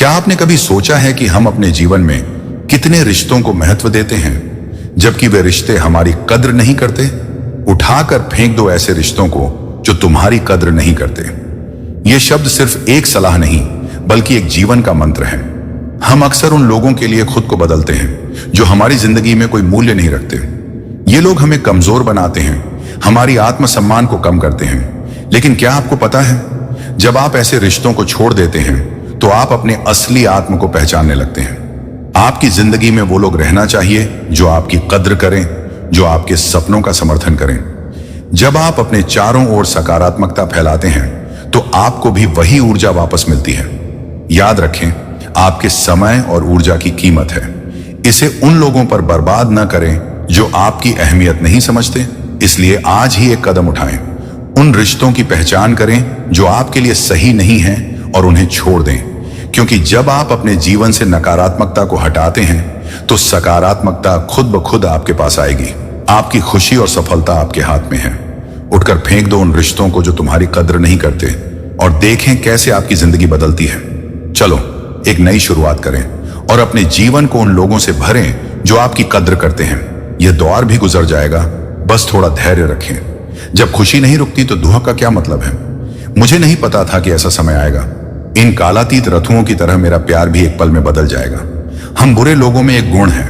क्या आपने कभी सोचा है कि हम अपने जीवन में कितने रिश्तों को महत्व देते हैं, जबकि वे रिश्ते हमारी कद्र नहीं करते? उठाकर फेंक दो ऐसे रिश्तों को जो तुम्हारी कद्र नहीं करते। ये शब्द सिर्फ एक सलाह नहीं, बल्कि एक जीवन का मंत्र है। हम अक्सर उन लोगों के लिए खुद को बदलते हैं जो हमारी जिंदगी में कोई मूल्य नहीं रखते। ये लोग हमें कमजोर बनाते हैं, हमारी आत्मसम्मान को कम करते हैं। लेकिन क्या आपको पता है, जब आप ऐसे रिश्तों को छोड़ देते हैं तो आप अपने असली आत्म को पहचानने लगते हैं। आपकी जिंदगी में वो लोग रहना चाहिए जो आपकी कद्र करें, जो आपके सपनों का समर्थन करें। जब आप अपने चारों ओर सकारात्मकता फैलाते हैं तो आपको भी वही ऊर्जा वापस मिलती है। याद रखें, आपके समय और ऊर्जा की कीमत है। इसे उन लोगों पर बर्बाद न करें जो आपकी अहमियत नहीं समझते। इसलिए आज ही एक कदम उठाएं। उन रिश्तों की पहचान करें जो आपके लिए सही नहीं हैं और उन्हें छोड़ दें, क्योंकि जब आप अपने जीवन से नकारात्मकता को हटाते हैं तो सकारात्मकता खुद ब खुद आपके पास आएगी। आपकी खुशी और सफलता आपके हाथ में है। उठकर फेंक दो उन रिश्तों को जो तुम्हारी कद्र नहीं करते और देखें कैसे आपकी जिंदगी बदलती है। चलो एक नई शुरुआत करें और अपने जीवन को उन लोगों से भरें जो आपकी कद्र करते हैं। यह दौर भी गुजर जाएगा, बस थोड़ा धैर्य रखें। जब खुशी नहीं रुकती तो दुआ का क्या मतलब है? मुझे नहीं पता था कि ऐसा समय आएगा। इन कालातीत रथुओं की तरह मेरा प्यार भी एक पल में बदल जाएगा। हम बुरे लोगों में एक गुण है,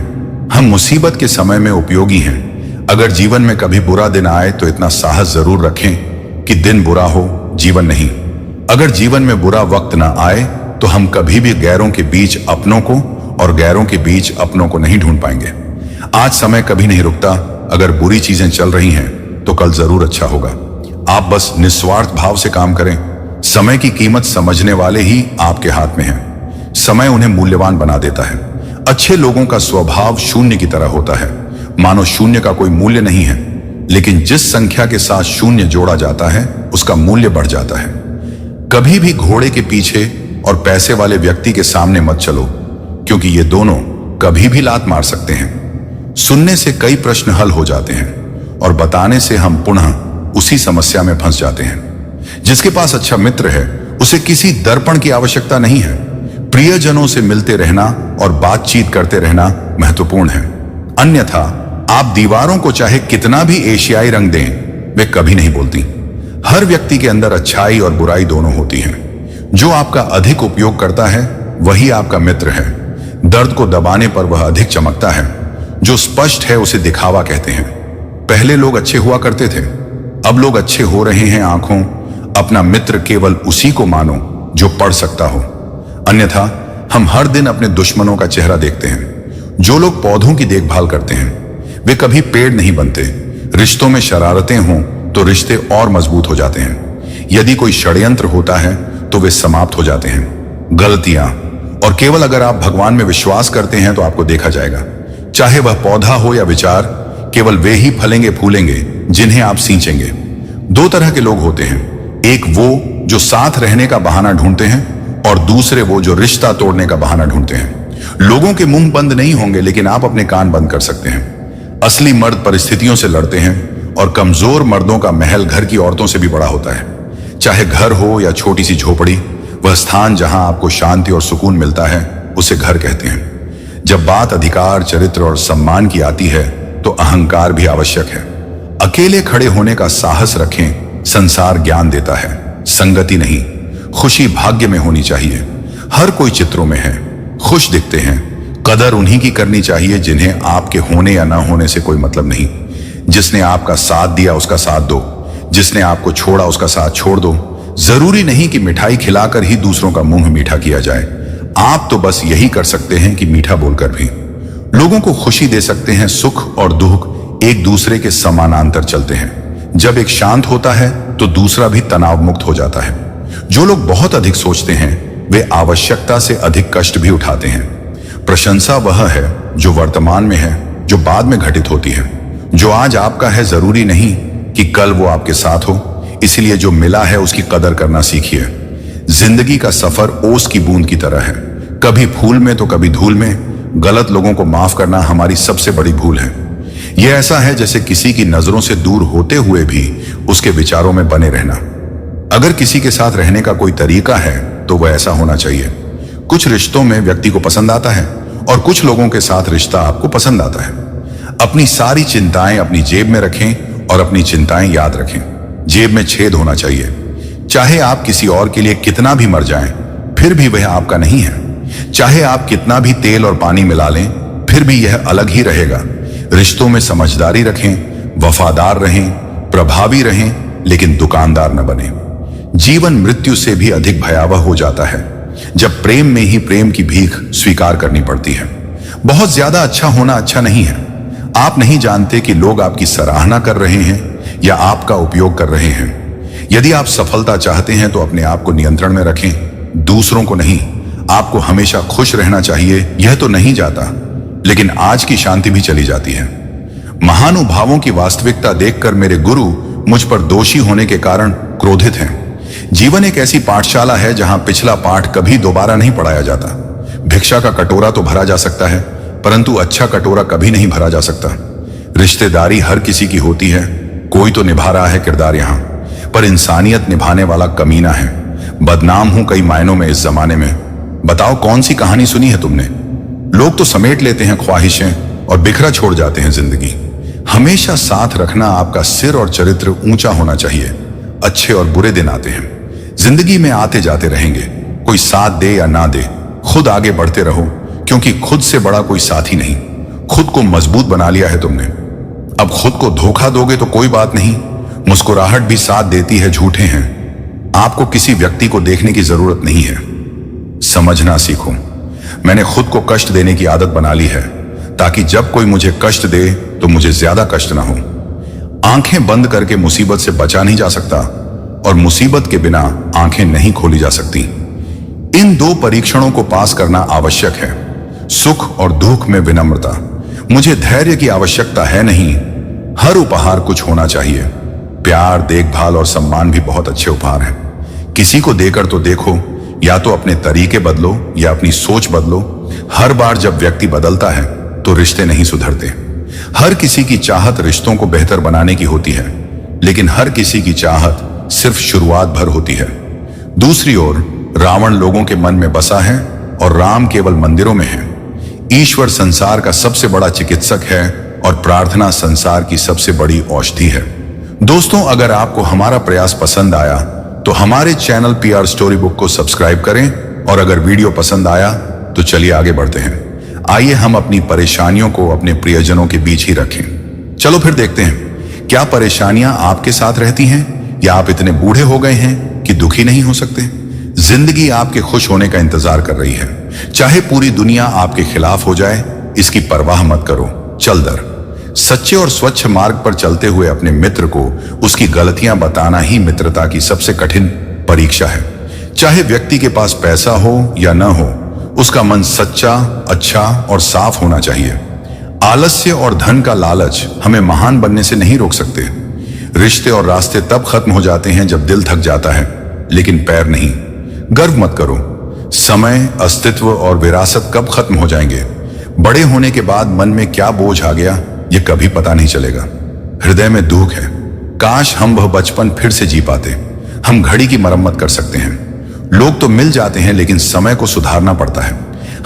हम मुसीबत के समय में उपयोगी हैं। अगर जीवन में कभी बुरा दिन आए तो इतना साहस जरूर रखें कि दिन बुरा हो, जीवन नहीं। अगर जीवन में बुरा वक्त ना आए तो हम कभी भी गैरों के बीच अपनों को और गैरों के बीच अपनों को नहीं ढूंढ पाएंगे। आज समय कभी नहीं रुकता। अगर बुरी चीजें चल रही हैं तो कल जरूर अच्छा होगा। आप बस निस्वार्थ भाव से काम करें। समय की कीमत समझने वाले ही आपके हाथ में है। समय उन्हें मूल्यवान बना देता है। अच्छे लोगों का स्वभाव शून्य की तरह होता है, मानो शून्य का कोई मूल्य नहीं है। लेकिन जिस संख्या के साथ शून्य जोड़ा जाता है उसका मूल्य बढ़ जाता है। कभी भी घोड़े के पीछे और पैसे वाले व्यक्ति के सामने मत चलो, क्योंकि ये दोनों कभी भी लात मार सकते हैं। सुनने से कई प्रश्न हल हो जाते हैं और बताने से हम पुनः उसी समस्या में फंस जाते हैं। जिसके पास अच्छा मित्र है उसे किसी दर्पण की आवश्यकता नहीं है। प्रियजनों से मिलते रहना और बातचीत करते रहना महत्वपूर्ण है। अन्यथा आप दीवारों को चाहे कितना भी एशियाई रंग दें, वे कभी नहीं बोलती। हर व्यक्ति के अंदर अच्छाई और बुराई दोनों होती हैं। जो आपका अधिक उपयोग करता है वही आपका मित्र है। दर्द को दबाने पर वह अधिक चमकता है। जो स्पष्ट है उसे दिखावा कहते हैं। पहले लोग अच्छे हुआ करते थे, अब लोग अच्छे हो रहे हैं आंखों। अपना मित्र केवल उसी को मानो जो पढ़ सकता हो, अन्यथा हम हर दिन अपने दुश्मनों का चेहरा देखते हैं। जो लोग पौधों की देखभाल करते हैं वे कभी पेड़ नहीं बनते। रिश्तों में शरारतें हों तो रिश्ते और मजबूत हो जाते हैं। यदि कोई षड्यंत्र होता है तो वे समाप्त हो जाते हैं। गलतियां और केवल अगर आप भगवान में विश्वास करते हैं तो आपको देखा जाएगा। चाहे वह पौधा हो या विचार, केवल वे ही फलेंगे फूलेंगे जिन्हें आप सींचेंगे। दो तरह के लोग होते हैं, एक वो जो साथ रहने का बहाना ढूंढते हैं और दूसरे वो जो रिश्ता तोड़ने का बहाना ढूंढते हैं। लोगों के मुंह बंद नहीं होंगे, लेकिन आप अपने कान बंद कर सकते हैं। असली मर्द परिस्थितियों से लड़ते हैं और कमजोर मर्दों का महल घर की औरतों से भी बड़ा होता है। चाहे घर हो या छोटी सी झोपड़ी, वह स्थान जहां आपको शांति और सुकून मिलता है उसे घर कहते हैं। जब बात अधिकार, चरित्र और सम्मान की आती है तो अहंकार भी आवश्यक है। अकेले खड़े होने का साहस रखें। संसार ज्ञान देता है, संगति नहीं। खुशी भाग्य में होनी चाहिए। हर कोई चित्रों में है, खुश दिखते हैं। कदर उन्हीं की करनी चाहिए जिन्हें आपके होने या ना होने से कोई मतलब नहीं। जिसने आपका साथ दिया उसका साथ दो, जिसने आपको छोड़ा उसका साथ छोड़ दो। जरूरी नहीं कि मिठाई खिलाकर ही दूसरों का मुंह मीठा किया जाए। आप तो बस यही कर सकते हैं कि मीठा बोलकर भी लोगों को खुशी दे सकते हैं। सुख और दुख एक दूसरे के समानांतर चलते हैं। जब एक शांत होता है तो दूसरा भी तनाव मुक्त हो जाता है। जो लोग बहुत अधिक सोचते हैं वे आवश्यकता से अधिक कष्ट भी उठाते हैं। प्रशंसा वह है जो वर्तमान में है, जो बाद में घटित होती है। जो आज आपका है जरूरी नहीं कि कल वो आपके साथ हो। इसलिए जो मिला है उसकी कदर करना सीखिए। जिंदगी का सफर ओस की बूंद की तरह है, कभी फूल में तो कभी धूल में। गलत लोगों को माफ करना हमारी सबसे बड़ी भूल है। यह ऐसा है जैसे किसी की नजरों से दूर होते हुए भी उसके विचारों में बने रहना। अगर किसी के साथ रहने का कोई तरीका है तो वह ऐसा होना चाहिए। कुछ रिश्तों में व्यक्ति को पसंद आता है और कुछ लोगों के साथ रिश्ता आपको पसंद आता है। अपनी सारी चिंताएं अपनी जेब में रखें और अपनी चिंताएं याद रखें। जेब में छेद होना चाहिए। चाहे आप किसी और के लिए कितना भी मर जाएं, फिर भी वह आपका नहीं है। चाहे आप कितना भी तेल और पानी मिला लें, फिर भी यह अलग ही रहेगा। रिश्तों में समझदारी रखें, वफादार रहें, प्रभावी रहें, लेकिन दुकानदार न बने। जीवन मृत्यु से भी अधिक भयावह हो जाता है जब प्रेम में ही प्रेम की भीख स्वीकार करनी पड़ती है। बहुत ज्यादा अच्छा होना अच्छा नहीं है। आप नहीं जानते कि लोग आपकी सराहना कर रहे हैं या आपका उपयोग कर रहे हैं। यदि आप सफलता चाहते हैं तो अपने आप को नियंत्रण में रखें, दूसरों को नहीं। आपको हमेशा खुश रहना चाहिए, यह तो नहीं जाता, लेकिन आज की शांति भी चली जाती है। महानुभावों की वास्तविकता देखकर मेरे गुरु मुझ पर दोषी होने के कारण क्रोधित हैं। जीवन एक ऐसी पाठशाला है जहां पिछला पाठ कभी दोबारा नहीं पढ़ाया जाता। भिक्षा का कटोरा तो भरा जा सकता है, परंतु अच्छा कटोरा कभी नहीं भरा जा सकता। रिश्तेदारी हर किसी की होती है, कोई तो निभा रहा है किरदार यहां, पर इंसानियत निभाने वाला कमीना है। बदनाम हूं कई मायनों में इस जमाने में। बताओ कौन सी कहानी सुनी है तुमने? लोग तो समेट लेते हैं ख्वाहिशें और बिखरा छोड़ जाते हैं जिंदगी। हमेशा साथ रखना। आपका सिर और चरित्र ऊंचा होना चाहिए। अच्छे और बुरे दिन आते हैं, जिंदगी में आते जाते रहेंगे। कोई साथ दे या ना दे, खुद आगे बढ़ते रहो, क्योंकि खुद से बड़ा कोई साथी नहीं। खुद को मजबूत बना लिया है तुमने। अब खुद को धोखा दोगे तो कोई बात नहीं, मुस्कुराहट भी साथ देती है। झूठे हैं। आपको किसी व्यक्ति को देखने की जरूरत नहीं है। समझना सीखो। मैंने खुद को कष्ट देने की आदत बना ली है, ताकि जब कोई मुझे कष्ट दे तो मुझे ज्यादा कष्ट ना हो। आंखें बंद करके मुसीबत से बचा नहीं जा सकता, और मुसीबत के बिना आंखें नहीं खोली जा सकती। इन दो परीक्षणों को पास करना आवश्यक है, सुख और दुख में विनम्रता। मुझे धैर्य की आवश्यकता है नहीं, हर उपहार कुछ होना चाहिए। प्यार, देखभाल और सम्मान भी बहुत अच्छे उपहार हैं। किसी को देकर तो देखो, या तो अपने तरीके बदलो या अपनी सोच बदलो। हर बार जब व्यक्ति बदलता है तो रिश्ते नहीं सुधरते। हर किसी की चाहत रिश्तों को बेहतर बनाने की होती है, लेकिन हर किसी की चाहत सिर्फ शुरुआत भर होती है। दूसरी ओर रावण लोगों के मन में बसा है और राम केवल मंदिरों में है। ईश्वर संसार का सबसे बड़ा चिकित्सक है और प्रार्थना संसार की सबसे बड़ी औषधि है। दोस्तों, अगर आपको हमारा प्रयास पसंद आया तो हमारे चैनल PR स्टोरी बुक को सब्सक्राइब करें, और अगर वीडियो पसंद आया तो चलिए आगे बढ़ते हैं। आइए हम अपनी परेशानियों को अपने प्रियजनों के बीच ही रखें। चलो फिर देखते हैं, क्या परेशानियां आपके साथ रहती हैं, या आप इतने बूढ़े हो गए हैं कि दुखी नहीं हो सकते? जिंदगी आपके खुश होने का इंतजार कर रही है। चाहे पूरी दुनिया आपके खिलाफ हो जाए, इसकी परवाह मत करो। चल दर सच्चे और स्वच्छ मार्ग पर चलते हुए अपने मित्र को उसकी गलतियां बताना ही मित्रता की सबसे कठिन परीक्षा है। चाहे व्यक्ति के पास पैसा हो या न हो, उसका मन सच्चा, अच्छा और साफ होना चाहिए। आलस्य और धन का लालच हमें महान बनने से नहीं रोक सकते। रिश्ते और रास्ते तब खत्म हो जाते हैं जब दिल थक जाता है, लेकिन पैर नहीं। गर्व मत करो। समय, अस्तित्व और विरासत कब खत्म हो जाएंगे? बड़े होने के बाद मन में क्या बोझ आ गया, ये कभी पता नहीं चलेगा। हृदय में दुख है, काश हम वह बचपन फिर से जी पाते। हम घड़ी की मरम्मत कर सकते हैं। लोग तो मिल जाते हैं, लेकिन समय को सुधारना पड़ता है।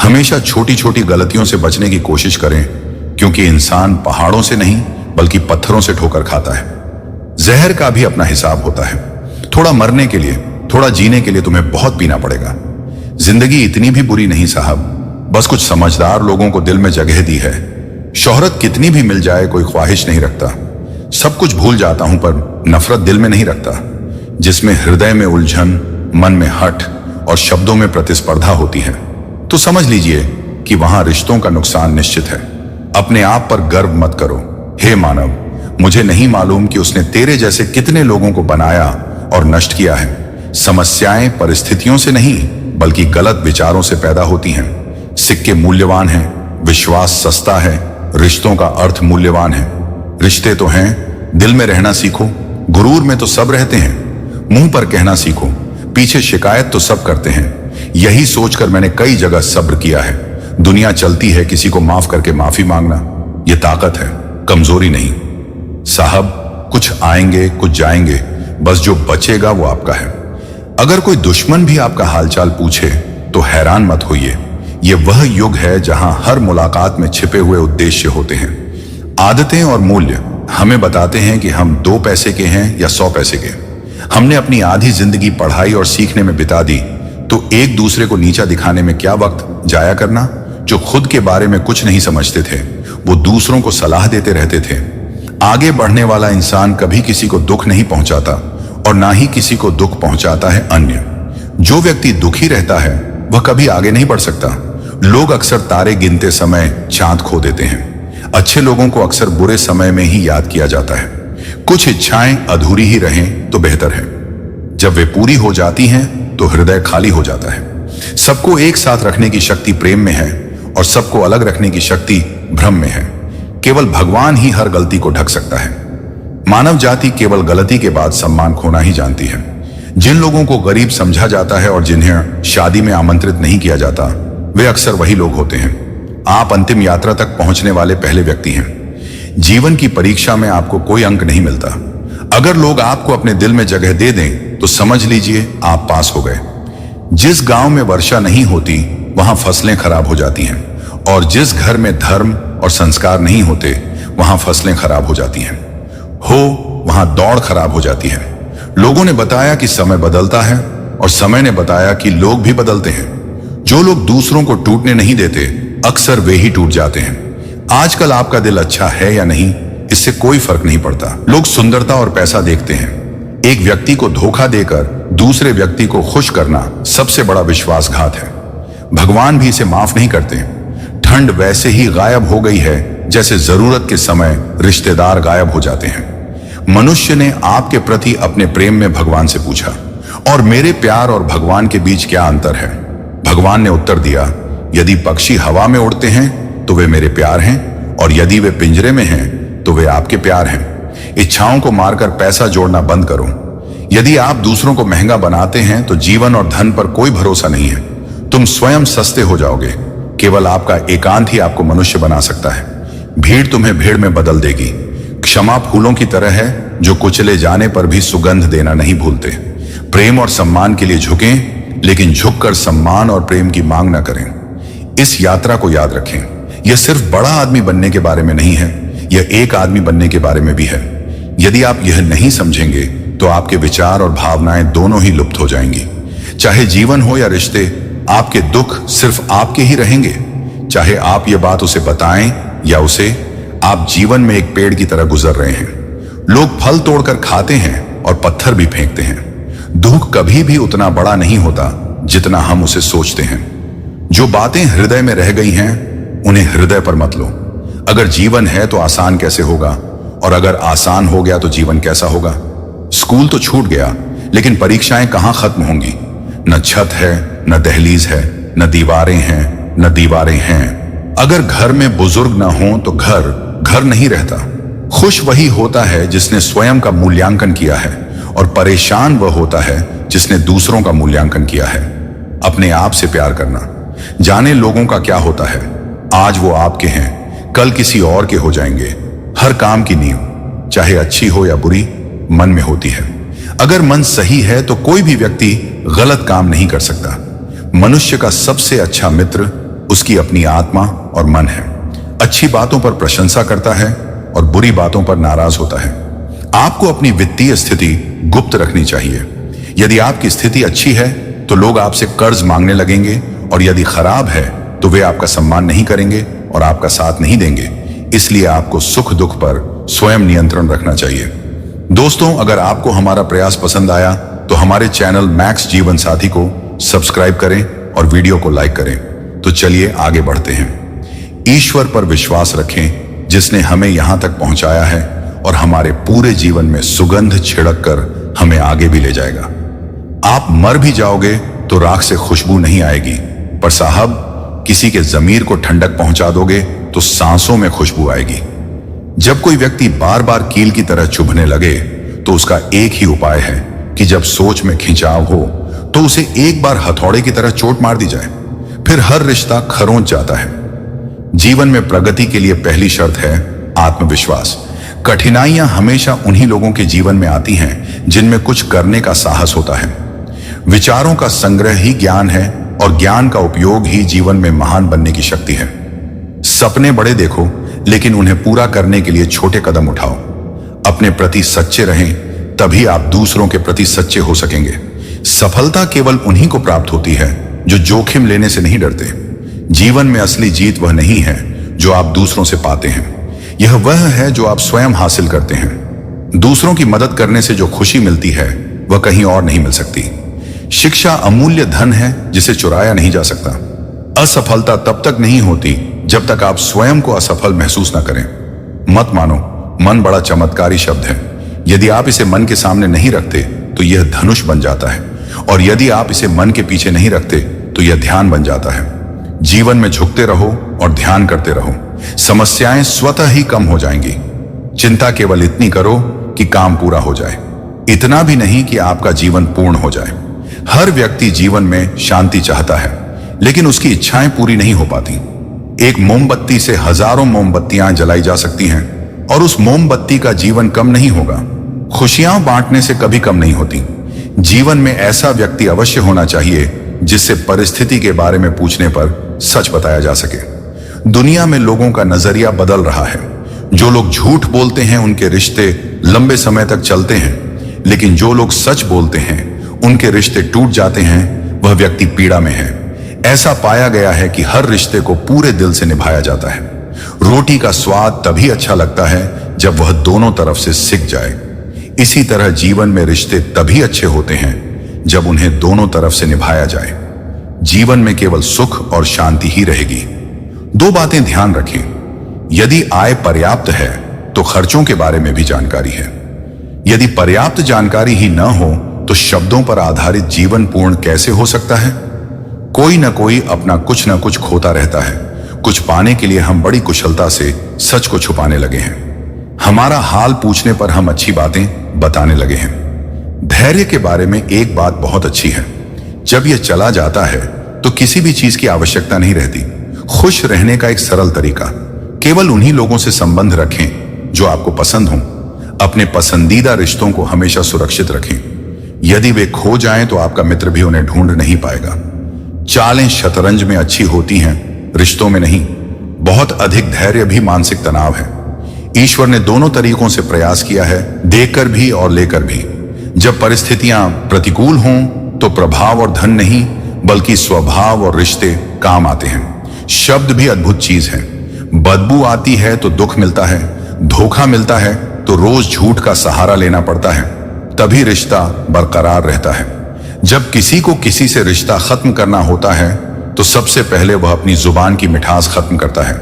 हमेशा छोटी छोटी गलतियों से बचने की कोशिश करें, क्योंकि इंसान पहाड़ों से नहीं बल्कि पत्थरों से ठोकर खाता है। जहर का भी अपना हिसाब होता है। थोड़ा मरने के लिए, थोड़ा जीने के लिए तुम्हें बहुत पीना पड़ेगा। जिंदगी इतनी भी बुरी नहीं साहब, बस कुछ समझदार लोगों को दिल में जगह दी है। शोहरत कितनी भी मिल जाए कोई ख्वाहिश नहीं रखता। सब कुछ भूल जाता हूं पर नफरत दिल में नहीं रखता। जिसमें हृदय में उलझन, मन में हठ और शब्दों में प्रतिस्पर्धा होती है, तो समझ लीजिए कि वहां रिश्तों का नुकसान निश्चित है। अपने आप पर गर्व मत करो। हे मानव, मुझे नहीं मालूम कि उसने तेरे जैसे कितने लोगों को बनाया और नष्ट किया है। समस्याएं परिस्थितियों से नहीं बल्कि गलत विचारों से पैदा होती हैं। सिक्के मूल्यवान हैं, विश्वास सस्ता है, रिश्तों का अर्थ मूल्यवान है। रिश्ते तो हैं, दिल में रहना सीखो। गुरूर में तो सब रहते हैं, मुंह पर कहना सीखो। पीछे शिकायत तो सब करते हैं। यही सोचकर मैंने कई जगह सब्र किया है। दुनिया चलती है किसी को माफ करके माफी मांगना, यह ताकत है, कमजोरी नहीं। साहब, कुछ आएंगे कुछ जाएंगे, बस जो बचेगा वो आपका है। अगर कोई दुश्मन भी आपका हालचाल पूछे तो हैरान मत होइए। ये वह युग है जहां हर मुलाकात में छिपे हुए उद्देश्य होते हैं। आदतें और मूल्य हमें बताते हैं कि हम 2 पैसे के हैं या 100 पैसे के। हमने अपनी आधी जिंदगी पढ़ाई और सीखने में बिता दी, तो एक दूसरे को नीचा दिखाने में क्या वक्त जाया करना। जो खुद के बारे में कुछ नहीं समझते थे, वो दूसरों को सलाह देते रहते थे। आगे बढ़ने वाला इंसान कभी किसी को दुख नहीं पहुंचाता और ना ही किसी को दुख पहुंचाता है अन्य। जो व्यक्ति दुखी रहता है वह कभी आगे नहीं बढ़ सकता। लोग अक्सर तारे गिनते समय चांद खो देते हैं। अच्छे लोगों को अक्सर बुरे समय में ही याद किया जाता है। कुछ इच्छाएं अधूरी ही रहें तो बेहतर है। जब वे पूरी हो जाती हैं तो हृदय खाली हो जाता है। सबको एक साथ रखने की शक्ति प्रेम में है और सबको अलग रखने की शक्ति भ्रम में है। केवल भगवान ही हर गलती को ढक सकता है। मानव जाति केवल गलती के बाद सम्मान खोना ही जानती है। जिन लोगों को गरीब समझा जाता है और जिन्हें शादी में आमंत्रित नहीं किया जाता, वे अक्सर वही लोग होते हैं। आप अंतिम यात्रा तक पहुंचने वाले पहले व्यक्ति हैं। जीवन की परीक्षा में आपको कोई अंक नहीं मिलता। अगर लोग आपको अपने दिल में जगह दे दें तो समझ लीजिए आप पास हो गए। जिस गांव में वर्षा नहीं होती वहां फसलें खराब हो जाती हैं, और जिस घर में धर्म और संस्कार नहीं होते वहां फसलें खराब हो जाती हैं। वहां दौड़ खराब हो जाती है। लोगों ने बताया कि समय बदलता है और समय ने बताया कि लोग भी बदलते हैं। जो लोग दूसरों को टूटने नहीं देते, अक्सर वे ही टूट जाते हैं। आजकल आपका दिल अच्छा है या नहीं, इससे कोई फर्क नहीं पड़ता। लोग सुंदरता और पैसा देखते हैं। एक व्यक्ति को धोखा देकर दूसरे व्यक्ति को खुश करना सबसे बड़ा विश्वासघात है। भगवान भी इसे माफ नहीं करते। ठंड वैसे ही गायब हो गई है जैसे जरूरत के समय रिश्तेदार गायब हो जाते हैं। मनुष्य ने आपके प्रति अपने प्रेम में भगवान से पूछा, और मेरे प्यार और भगवान के बीच क्या अंतर है? भगवान ने उत्तर दिया, यदि पक्षी हवा में उड़ते हैं तो वे मेरे प्यार हैं, और यदि वे पिंजरे में हैं तो वे आपके प्यार हैं। इच्छाओं को मारकर पैसा जोड़ना बंद करो। यदि आप दूसरों को महंगा बनाते हैं तो जीवन और धन पर कोई भरोसा नहीं है। तुम स्वयं सस्ते हो जाओगे। केवल आपका एकांत ही आपको मनुष्य बना सकता है। भीड़ तुम्हें भीड़ में बदल देगी। क्षमा फूलों की तरह है जो कुचले जाने पर भी सुगंध देना नहीं भूलते। प्रेम और सम्मान के लिए झुकें, लेकिन झुककर सम्मान और प्रेम की मांग न करें। इस यात्रा को याद रखें। यह सिर्फ बड़ा आदमी बनने के बारे में नहीं है, यह एक आदमी बनने के बारे में भी है। यदि आप यह नहीं समझेंगे तो आपके विचार और भावनाएं दोनों ही लुप्त हो जाएंगी। चाहे जीवन हो या रिश्ते, आपके दुख सिर्फ आपके ही रहेंगे। चाहे आप ये बात उसे बताएं या उसे, आप जीवन में एक पेड़ की तरह गुजर रहे हैं। लोग फल तोड़कर खाते हैं और पत्थर भी फेंकते हैं। दुख कभी भी उतना बड़ा नहीं होता जितना हम उसे सोचते हैं। जो बातें हृदय में रह गई हैं उन्हें हृदय पर मत लो। अगर जीवन है तो आसान कैसे होगा, और अगर आसान हो गया तो जीवन कैसा होगा? स्कूल तो छूट गया, लेकिन परीक्षाएं कहां खत्म होंगी? न छत है, न दहलीज है, न दीवारें हैं, न दीवारें हैं। अगर घर में बुजुर्ग न हो तो घर घर नहीं रहता। खुश वही होता है जिसने स्वयं का मूल्यांकन किया है, और परेशान वह होता है जिसने दूसरों का मूल्यांकन किया है। अपने आप से प्यार करना। जाने लोगों का क्या होता है, आज वो आपके हैं, कल किसी और के हो जाएंगे। हर काम की नींव, चाहे अच्छी हो या बुरी, मन में होती है। अगर मन सही है तो कोई भी व्यक्ति गलत काम नहीं कर सकता। मनुष्य का सबसे अच्छा मित्र उसकी अपनी आत्मा और मन है। अच्छी बातों पर प्रशंसा करता है और बुरी बातों पर नाराज होता है। आपको अपनी वित्तीय स्थिति गुप्त रखनी चाहिए। यदि आपकी स्थिति अच्छी है तो लोग आपसे कर्ज मांगने लगेंगे, और यदि खराब है तो वे आपका सम्मान नहीं करेंगे और आपका साथ नहीं देंगे। इसलिए आपको सुख दुख पर स्वयं नियंत्रण रखना चाहिए। दोस्तों, अगर आपको हमारा प्रयास पसंद आया तो हमारे चैनल मैक्स जीवन साथी को सब्सक्राइब करें और वीडियो को लाइक करें। तो चलिए आगे बढ़ते हैं। ईश्वर पर विश्वास रखें जिसने हमें यहां तक पहुंचाया है और हमारे पूरे जीवन में सुगंध छिड़क कर हमें आगे भी ले जाएगा। आप मर भी जाओगे तो राख से खुशबू नहीं आएगी, पर साहब किसी के जमीर को ठंडक पहुंचा दोगे तो सांसों में खुशबू आएगी। जब कोई व्यक्ति बार बार कील की तरह चुभने लगे तो उसका एक ही उपाय है कि जब सोच में खिंचाव हो तो उसे एक बार हथौड़े की तरह चोट मार दी जाए, फिर हर रिश्ता खरोंच जाता है। जीवन में प्रगति के लिए पहली शर्त है आत्मविश्वास। कठिनाइयां हमेशा उन्हीं लोगों के जीवन में आती हैं जिनमें कुछ करने का साहस होता है। विचारों का संग्रह ही ज्ञान है, और ज्ञान का उपयोग ही जीवन में महान बनने की शक्ति है। सपने बड़े देखो, लेकिन उन्हें पूरा करने के लिए छोटे कदम उठाओ। अपने प्रति सच्चे रहें, तभी आप दूसरों के प्रति सच्चे हो सकेंगे। सफलता केवल उन्हीं को प्राप्त होती है जो जोखिम लेने से नहीं डरते। जीवन में असली जीत वह नहीं है जो आप दूसरों से पाते हैं, यह वह है जो आप स्वयं हासिल करते हैं। दूसरों की मदद करने से जो खुशी मिलती है वह कहीं और नहीं मिल सकती। शिक्षा अमूल्य धन है जिसे चुराया नहीं जा सकता। असफलता तब तक नहीं होती जब तक आप स्वयं को असफल महसूस न करें। मत मानो, मन बड़ा चमत्कारी शब्द है। यदि आप इसे मन के सामने नहीं रखते तो यह धनुष बन जाता है, और यदि आप इसे मन के पीछे नहीं रखते तो यह ध्यान बन जाता है। जीवन में झुकते रहो और ध्यान करते रहो, समस्याएं स्वतः ही कम हो जाएंगी। चिंता केवल इतनी करो कि काम पूरा हो जाए, इतना भी नहीं कि आपका जीवन पूर्ण हो जाए। हर व्यक्ति जीवन में शांति चाहता है, लेकिन उसकी इच्छाएं पूरी नहीं हो पाती। एक मोमबत्ती से हजारों मोमबत्तियां जलाई जा सकती हैं, और उस मोमबत्ती का जीवन कम नहीं होगा। खुशियां बांटने से कभी कम नहीं होती। जीवन में ऐसा व्यक्ति अवश्य होना चाहिए जिससे परिस्थिति के बारे में पूछने पर सच बताया जा सके। दुनिया में लोगों का नजरिया बदल रहा है। जो लोग झूठ बोलते हैं उनके रिश्ते लंबे समय तक चलते हैं, लेकिन जो लोग सच बोलते हैं उनके रिश्ते टूट जाते हैं। वह व्यक्ति पीड़ा में है। ऐसा पाया गया है कि हर रिश्ते को पूरे दिल से निभाया जाता है। रोटी का स्वाद तभी अच्छा लगता है जब वह दोनों तरफ से सिक जाए। इसी तरह जीवन में रिश्ते तभी अच्छे होते हैं जब उन्हें दोनों तरफ से निभाया जाए। जीवन में केवल सुख और शांति ही रहेगी। दो बातें ध्यान रखें। यदि आय पर्याप्त है तो खर्चों के बारे में भी जानकारी है। यदि पर्याप्त जानकारी ही न हो तो शब्दों पर आधारित जीवन पूर्ण कैसे हो सकता है? कोई न कोई अपना कुछ न कुछ खोता रहता है। कुछ पाने के लिए हम बड़ी कुशलता से सच को छुपाने लगे हैं। हमारा हाल पूछने पर हम अच्छी बातें बताने लगे हैं। धैर्य के बारे में एक बात बहुत अच्छी है। जब यह चला जाता है तो किसी भी चीज की आवश्यकता नहीं रहती। खुश रहने का एक सरल तरीका, केवल उन्हीं लोगों से संबंध रखें जो आपको पसंद हों। अपने पसंदीदा रिश्तों को हमेशा सुरक्षित रखें। यदि वे खो जाएं तो आपका मित्र भी उन्हें ढूंढ नहीं पाएगा। चालें शतरंज में अच्छी होती हैं, रिश्तों में नहीं। बहुत अधिक धैर्य भी मानसिक तनाव है। ईश्वर ने दोनों तरीकों से प्रयास किया है, देकर भी और लेकर भी। जब परिस्थितियां प्रतिकूल हों तो प्रभाव और धन नहीं, बल्कि स्वभाव और रिश्ते काम आते हैं। शब्द भी अद्भुत चीज है। बदबू आती है तो दुख मिलता है, धोखा मिलता है तो रोज झूठ का सहारा लेना पड़ता है, तभी रिश्ता बरकरार रहता है। जब किसी को किसी से रिश्ता खत्म करना होता है तो सबसे पहले वह अपनी जुबान की मिठास खत्म करता है।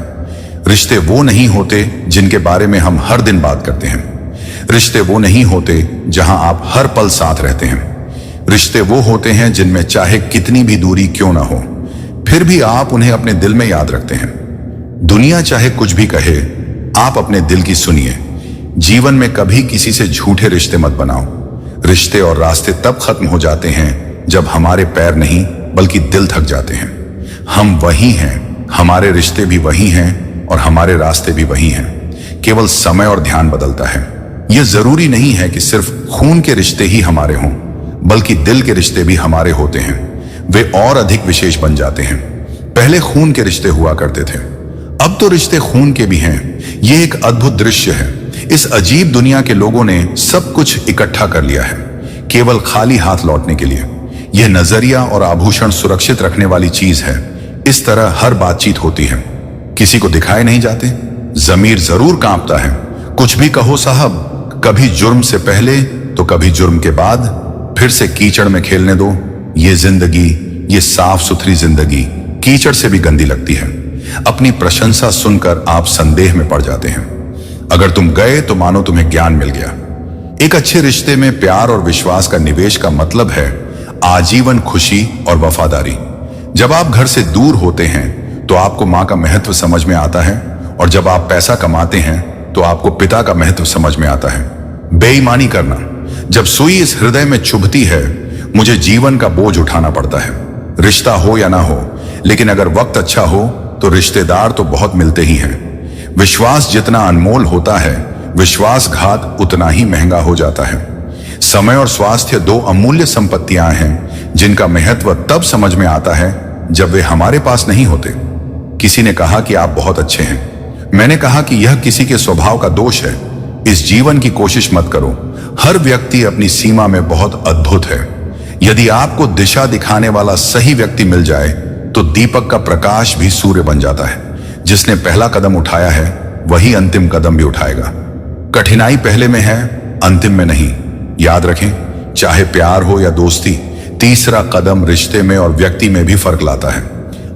रिश्ते वो नहीं होते जिनके बारे में हम हर दिन बात करते हैं। रिश्ते वो नहीं होते जहां आप हर पल साथ रहते हैं। रिश्ते वो होते हैं जिनमें चाहे कितनी भी दूरी क्यों ना हो, फिर भी आप उन्हें अपने दिल में याद रखते हैं। दुनिया चाहे कुछ भी कहे, आप अपने दिल की सुनिए। जीवन में कभी किसी से झूठे रिश्ते मत बनाओ। रिश्ते और रास्ते तब खत्म हो जाते हैं जब हमारे पैर नहीं बल्कि दिल थक जाते हैं। हम वही हैं, हमारे रिश्ते भी वही हैं और हमारे रास्ते भी वही हैं। केवल समय और ध्यान बदलता है। यह जरूरी नहीं है कि सिर्फ खून के रिश्ते ही हमारे हों, बल्कि दिल के रिश्ते भी हमारे होते हैं। वे और अधिक विशेष बन जाते हैं। पहले खून के रिश्ते हुआ करते थे, अब तो रिश्ते खून के भी हैं। यह एक अद्भुत दृश्य है। इस अजीब दुनिया के लोगों ने सब कुछ इकट्ठा कर लिया है, केवल खाली हाथ लौटने के लिए। यह नजरिया और आभूषण सुरक्षित रखने वाली चीज है। इस तरह हर बातचीत होती है, किसी को दिखाए नहीं जाते। जमीर जरूर कांपता है। कुछ भी कहो साहब, कभी जुर्म से पहले तो कभी जुर्म के बाद, फिर से कीचड़ में खेलने दो। ये जिंदगी, ये साफ सुथरी जिंदगी कीचड़ से भी गंदी लगती है। अपनी प्रशंसा सुनकर आप संदेह में पड़ जाते हैं। अगर तुम गए तो मानो तुम्हें ज्ञान मिल गया। एक अच्छे रिश्ते में प्यार और विश्वास का निवेश का मतलब है आजीवन खुशी और वफादारी। जब आप घर से दूर होते हैं तो आपको माँ का महत्व समझ में आता है, और जब आप पैसा कमाते हैं तो आपको पिता का महत्व समझ में आता है। बेईमानी करना, जब सुई इस हृदय में चुभती है, मुझे जीवन का बोझ उठाना पड़ता है। रिश्ता हो या ना हो, लेकिन अगर वक्त अच्छा हो तो रिश्तेदार तो बहुत मिलते ही हैं। विश्वास जितना अनमोल होता है, विश्वासघात उतना ही महंगा हो जाता है। समय और स्वास्थ्य दो अमूल्य संपत्तियां हैं जिनका महत्व तब समझ में आता है जब वे हमारे पास नहीं होते। किसी ने कहा कि आप बहुत अच्छे हैं। मैंने कहा कि यह किसी के स्वभाव का दोष है। इस जीवन की कोशिश मत करो। हर व्यक्ति अपनी सीमा में बहुत अद्भुत है। यदि आपको दिशा दिखाने वाला सही व्यक्ति मिल जाए तो दीपक का प्रकाश भी सूर्य बन जाता है। जिसने पहला कदम उठाया है वही अंतिम कदम भी उठाएगा। कठिनाई पहले में है, अंतिम में नहीं। याद रखें, चाहे प्यार हो या दोस्ती, तीसरा कदम रिश्ते में और व्यक्ति में भी फर्क लाता है।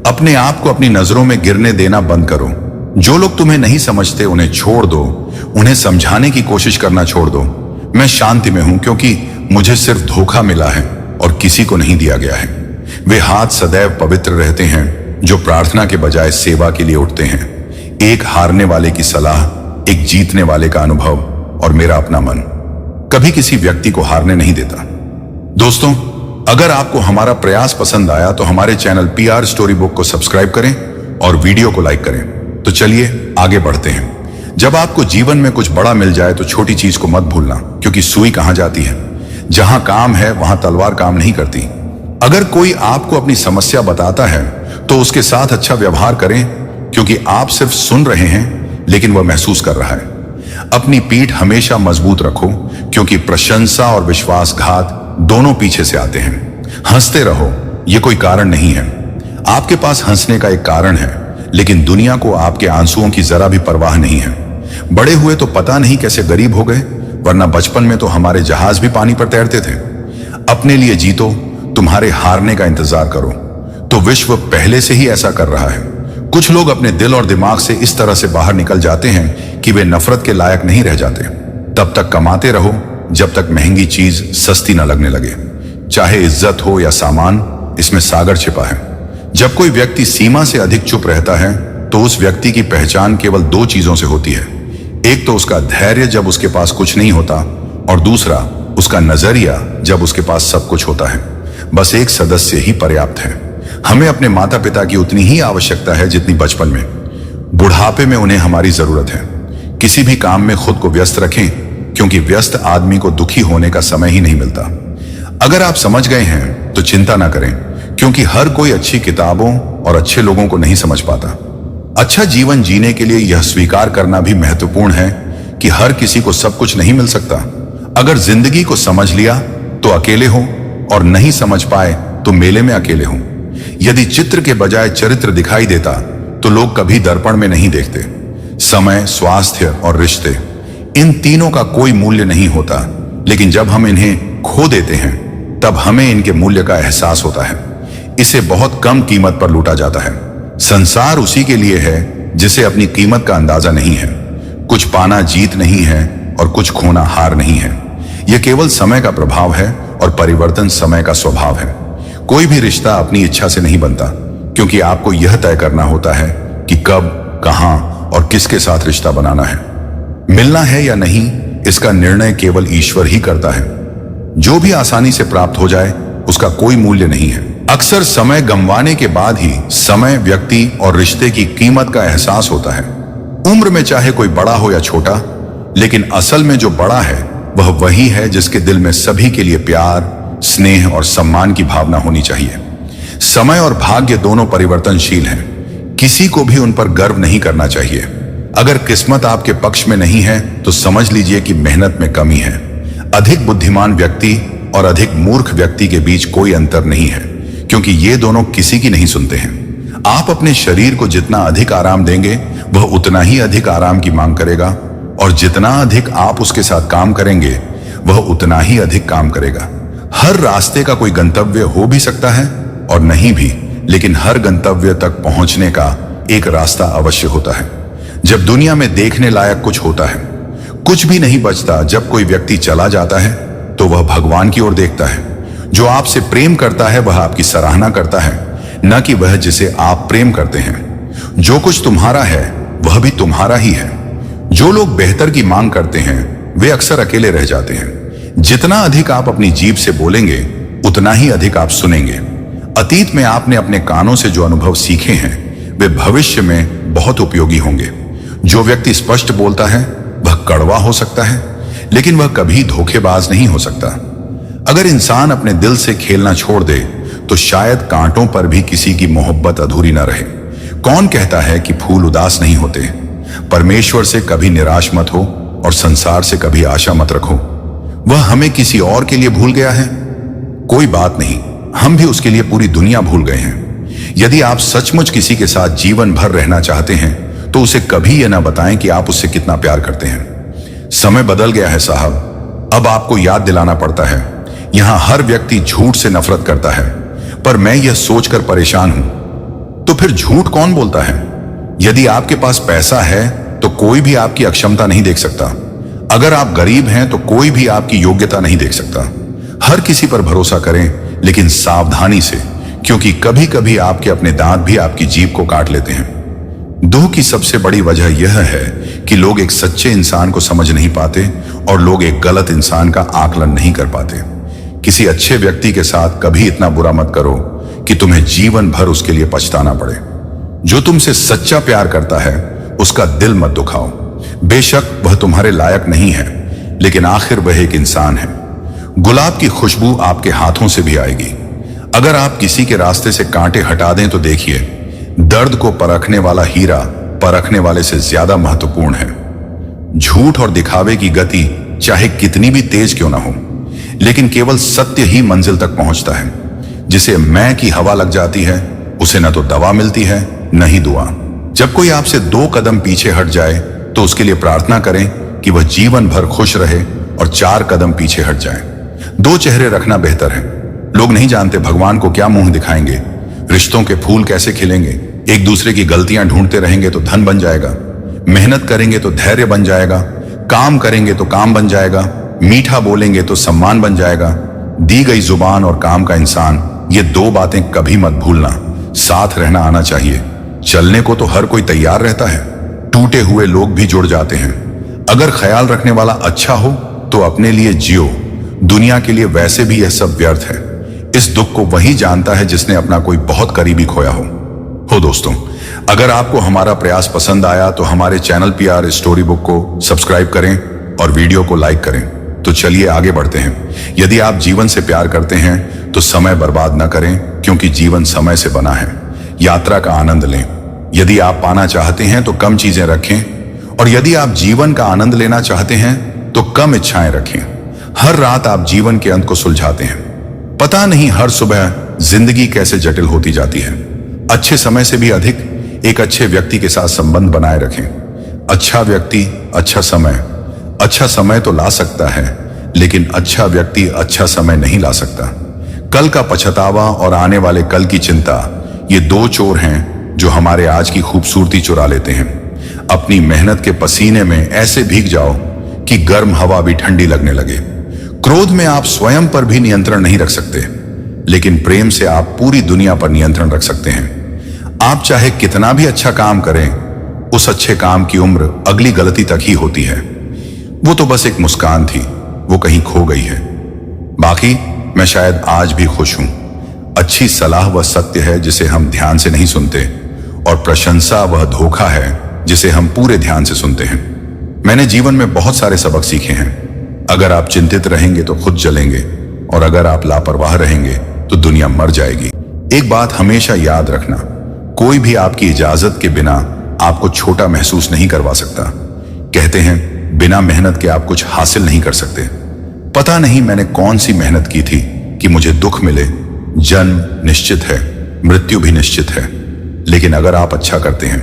अपने आप को अपनी नजरों में गिरने देना बंद करो। जो लोग तुम्हें नहीं समझते उन्हें छोड़ दो। उन्हें समझाने की कोशिश करना छोड़ दो। मैं शांति में हूं क्योंकि मुझे सिर्फ धोखा मिला है और किसी को नहीं दिया गया है। वे हाथ सदैव पवित्र रहते हैं जो प्रार्थना के बजाय सेवा के लिए उठते हैं। एक हारने वाले की सलाह, एक जीतने वाले का अनुभव और मेरा अपना मन कभी किसी व्यक्ति को हारने नहीं देता। दोस्तों, अगर आपको हमारा प्रयास पसंद आया तो हमारे चैनल PR स्टोरी बुक को सब्सक्राइब करें और वीडियो को लाइक करें। तो चलिए आगे बढ़ते हैं। जब आपको जीवन में कुछ बड़ा मिल जाए तो छोटी चीज को मत भूलना, क्योंकि सुई कहां जाती है। जहां काम है वहां तलवार काम नहीं करती। अगर कोई आपको अपनी समस्या बताता है तो उसके साथ अच्छा व्यवहार करें, क्योंकि आप सिर्फ सुन रहे हैं लेकिन वह महसूस कर रहा है। अपनी पीठ हमेशा मजबूत रखो, क्योंकि प्रशंसा और विश्वासघात दोनों पीछे से आते हैं। हंसते रहो, यह कोई कारण नहीं है। आपके पास हंसने का एक कारण है, लेकिन दुनिया को आपके आंसुओं की जरा भी परवाह नहीं है। बड़े हुए तो पता नहीं कैसे गरीब हो गए, वरना बचपन में तो हमारे जहाज भी पानी पर तैरते थे। अपने लिए जीतो, तुम्हारे हारने का इंतजार करो तो विश्व पहले से ही ऐसा कर रहा है। कुछ लोग अपने दिल और दिमाग से इस तरह से बाहर निकल जाते हैं कि वे नफरत के लायक नहीं रह जाते। तब तक कमाते रहो जब तक महंगी चीज सस्ती न लगने लगे। चाहे इज्जत हो या सामान, इसमें सागर छिपा है। जब कोई व्यक्ति सीमा से अधिक चुप रहता है तो उस व्यक्ति की पहचान केवल दो चीजों से होती है। एक तो उसका धैर्य जब उसके पास कुछ नहीं होता, और दूसरा उसका नजरिया जब उसके पास सब कुछ होता है। बस एक सदस्य ही पर्याप्त है। हमें अपने माता पिता की उतनी ही आवश्यकता है जितनी बचपन में। बुढ़ापे में उन्हें हमारी जरूरत है। किसी भी काम में खुद को व्यस्त रखें, क्योंकि व्यस्त आदमी को दुखी होने का समय ही नहीं मिलता। अगर आप समझ गए हैं तो चिंता ना करें, क्योंकि हर कोई अच्छी किताबों और अच्छे लोगों को नहीं समझ पाता। अच्छा जीवन जीने के लिए यह स्वीकार करना भी महत्वपूर्ण है कि हर किसी को सब कुछ नहीं मिल सकता। अगर जिंदगी को समझ लिया तो अकेले हो, और नहीं समझ पाए तो मेले में अकेले हो। यदि चित्र के बजाय चरित्र दिखाई देता तो लोग कभी दर्पण में नहीं देखते। समय, स्वास्थ्य और रिश्ते, इन तीनों का कोई मूल्य नहीं होता, लेकिन जब हम इन्हें खो देते हैं तब हमें इनके मूल्य का एहसास होता है। इसे बहुत कम कीमत पर लूटा जाता है। संसार उसी के लिए है जिसे अपनी कीमत का अंदाजा नहीं है। कुछ पाना जीत नहीं है और कुछ खोना हार नहीं है। यह केवल समय का प्रभाव है और परिवर्तन समय का स्वभाव है। कोई भी रिश्ता अपनी इच्छा से नहीं बनता, क्योंकि आपको यह तय करना होता है कि कब, कहां और किसके साथ रिश्ता बनाना है। मिलना है या नहीं, इसका निर्णय केवल ईश्वर ही करता है। जो भी आसानी से प्राप्त हो जाए उसका कोई मूल्य नहीं है। अक्सर समय गंवाने के बाद ही समय, व्यक्ति और रिश्ते की कीमत का एहसास होता है। उम्र में चाहे कोई बड़ा हो या छोटा, लेकिन असल में जो बड़ा है वह वही है जिसके दिल में सभी के लिए प्यार, स्नेह और सम्मान की भावना होनी चाहिए। समय और भाग्य दोनों परिवर्तनशील हैं। किसी को भी उन पर गर्व नहीं करना चाहिए। अगर किस्मत आपके पक्ष में नहीं है तो समझ लीजिए कि मेहनत में कमी है। अधिक बुद्धिमान व्यक्ति और अधिक मूर्ख व्यक्ति के बीच कोई अंतर नहीं है, क्योंकि ये दोनों किसी की नहीं सुनते हैं। आप अपने शरीर को जितना अधिक आराम देंगे वह उतना ही अधिक आराम की मांग करेगा, और जितना अधिक आप उसके साथ काम करेंगे वह उतना ही अधिक काम करेगा। हर रास्ते का कोई गंतव्य हो भी सकता है और नहीं भी, लेकिन हर गंतव्य तक पहुंचने का एक रास्ता अवश्य होता है। जब दुनिया में देखने लायक कुछ होता है, कुछ भी नहीं बचता। जब कोई व्यक्ति चला जाता है तो वह भगवान की ओर देखता है। जो आपसे प्रेम करता है वह आपकी सराहना करता है, न कि वह जिसे आप प्रेम करते हैं। जो कुछ तुम्हारा है वह भी तुम्हारा ही है। जो लोग बेहतर की मांग करते हैं वे अक्सर अकेले रह जाते हैं। जितना अधिक आप अपनी जीभ से बोलेंगे उतना ही अधिक आप सुनेंगे। अतीत में आपने अपने कानों से जो अनुभव सीखे हैं वे भविष्य में बहुत उपयोगी होंगे। जो व्यक्ति स्पष्ट बोलता है वह कड़वा हो सकता है, लेकिन वह कभी धोखेबाज नहीं हो सकता। अगर इंसान अपने दिल से खेलना छोड़ दे तो शायद कांटों पर भी किसी की मोहब्बत अधूरी न रहे। कौन कहता है कि फूल उदास नहीं होते? परमेश्वर से कभी निराश मत हो और संसार से कभी आशा मत रखो। वह हमें किसी और के लिए भूल गया है, कोई बात नहीं, हम भी उसके लिए पूरी दुनिया भूल गए हैं। यदि आप सचमुच किसी के साथ जीवन भर रहना चाहते हैं तो उसे कभी यह ना बताएं कि आप उससे कितना प्यार करते हैं। समय बदल गया है साहब, अब आपको याद दिलाना पड़ता है। यहां हर व्यक्ति झूठ से नफरत करता है, पर मैं यह सोचकर परेशान हूं, तो फिर झूठ कौन बोलता है? यदि आपके पास पैसा है तो कोई भी आपकी अक्षमता नहीं देख सकता। अगर आप गरीब हैं तो कोई भी आपकी योग्यता नहीं देख सकता। हर किसी पर भरोसा करें, लेकिन सावधानी से, क्योंकि कभी कभी आपके अपने दांत भी आपकी जीभ को काट लेते हैं। दुख की सबसे बड़ी वजह यह है कि लोग एक सच्चे इंसान को समझ नहीं पाते और लोग एक गलत इंसान का आकलन नहीं कर पाते। किसी अच्छे व्यक्ति के साथ कभी इतना बुरा मत करो कि तुम्हें जीवन भर उसके लिए पछताना पड़े। जो तुमसे सच्चा प्यार करता है उसका दिल मत दुखाओ। बेशक वह तुम्हारे लायक नहीं है, लेकिन आखिर वह एक इंसान है। गुलाब की खुशबू आपके हाथों से भी आएगी। अगर आप किसी के रास्ते से कांटे हटा दें तो देखिए, दर्द को परखने वाला हीरा परखने वाले से ज्यादा महत्वपूर्ण है। झूठ और दिखावे की गति चाहे कितनी भी तेज क्यों ना हो, लेकिन केवल सत्य ही मंजिल तक पहुंचता है। जिसे मैं की हवा लग जाती है उसे न तो दवा मिलती है न ही दुआ। जब कोई आपसे 2 कदम पीछे हट जाए तो उसके लिए प्रार्थना करें कि वह जीवन भर खुश रहे, और 4 कदम पीछे हट जाए। 2 चेहरे रखना बेहतर है। लोग नहीं जानते भगवान को क्या मुंह दिखाएंगे। रिश्तों के फूल कैसे खिलेंगे। एक दूसरे की गलतियां ढूंढते रहेंगे तो धन बन जाएगा, मेहनत करेंगे तो धैर्य बन जाएगा, काम करेंगे तो काम बन जाएगा, मीठा बोलेंगे तो सम्मान बन जाएगा। दी गई जुबान और काम का इंसान, ये 2 बातें कभी मत भूलना। साथ रहना आना चाहिए। चलने को तो हर कोई तैयार रहता है, टूटे हुए लोग भी जुड़ जाते हैं। अगर ख्याल रखने वाला अच्छा हो तो अपने लिए जियो, दुनिया के लिए वैसे भी यह सब व्यर्थ है। इस दुख को वही जानता है जिसने अपना कोई बहुत करीबी खोया हो दोस्तों, अगर आपको हमारा प्रयास पसंद आया तो हमारे चैनल PR स्टोरी बुक को सब्सक्राइब करें और वीडियो को लाइक करें। तो चलिए आगे बढ़ते हैं। यदि आप जीवन से प्यार करते हैं तो समय बर्बाद न करें, क्योंकि जीवन समय से बना है। यात्रा का आनंद लें। यदि आप पाना चाहते हैं तो कम चीजें रखें, और यदि आप जीवन का आनंद लेना चाहते हैं तो कम इच्छाएं रखें। हर रात आप जीवन के अंत को सुलझाते हैं। पता नहीं हर सुबह जिंदगी कैसे जटिल होती जाती है। अच्छे समय से भी अधिक एक अच्छे व्यक्ति के साथ संबंध बनाए रखें। अच्छा व्यक्ति अच्छा समय तो ला सकता है, लेकिन अच्छा व्यक्ति अच्छा समय नहीं ला सकता। कल का पछतावा और आने वाले कल की चिंता, ये 2 चोर हैं जो हमारे आज की खूबसूरती चुरा लेते हैं। अपनी मेहनत के पसीने में ऐसे भीग जाओ कि गर्म हवा भी ठंडी लगने लगे। क्रोध में आप स्वयं पर भी नियंत्रण नहीं रख सकते, लेकिन प्रेम से आप पूरी दुनिया पर नियंत्रण रख सकते हैं। आप चाहे कितना भी अच्छा काम करें, उस अच्छे काम की उम्र अगली गलती तक ही होती है। वो तो बस एक मुस्कान थी, वो कहीं खो गई है। बाकी मैं शायद आज भी खुश हूं। अच्छी सलाह वह सत्य है जिसे हम ध्यान से नहीं सुनते, और प्रशंसा वह धोखा है जिसे हम पूरे ध्यान से सुनते हैं। मैंने जीवन में बहुत सारे सबक सीखे हैं। अगर आप चिंतित रहेंगे तो खुद जलेंगे, और अगर आप लापरवाह रहेंगे तो दुनिया मर जाएगी। एक बात हमेशा याद रखना, कोई भी आपकी इजाजत के बिना आपको छोटा महसूस नहीं करवा सकता। कहते हैं बिना मेहनत के आप कुछ हासिल नहीं कर सकते। पता नहीं मैंने कौन सी मेहनत की थी कि मुझे दुख मिले। जन्म निश्चित है, मृत्यु भी निश्चित है, लेकिन अगर आप अच्छा करते हैं,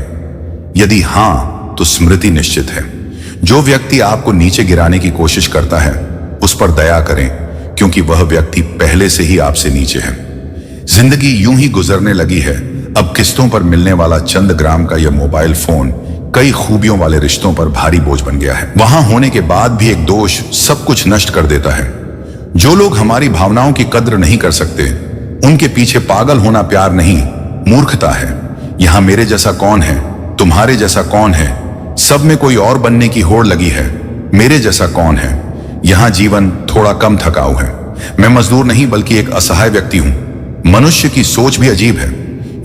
यदि हां, तो स्मृति निश्चित है। जो व्यक्ति आपको नीचे गिराने की कोशिश करता है उस पर दया करें, क्योंकि वह व्यक्ति पहले से ही आपसे नीचे है। जिंदगी यूं ही गुजरने लगी है। अब किस्तों पर मिलने वाला चंद ग्राम का यह मोबाइल फोन कई खूबियों वाले रिश्तों पर भारी बोझ बन गया है। वहां होने के बाद भी एक दोष सब कुछ नष्ट कर देता है। जो लोग हमारी भावनाओं की कद्र नहीं कर सकते, उनके पीछे पागल होना प्यार नहीं, मूर्खता है। यहां मेरे जैसा कौन है, तुम्हारे जैसा कौन है? सब में कोई और बनने की होड़ लगी है। मेरे जैसा कौन है? यहां जीवन थोड़ा कम थकाऊ है। मैं मजदूर नहीं बल्कि एक असहाय व्यक्ति हूं। मनुष्य की सोच भी अजीब है।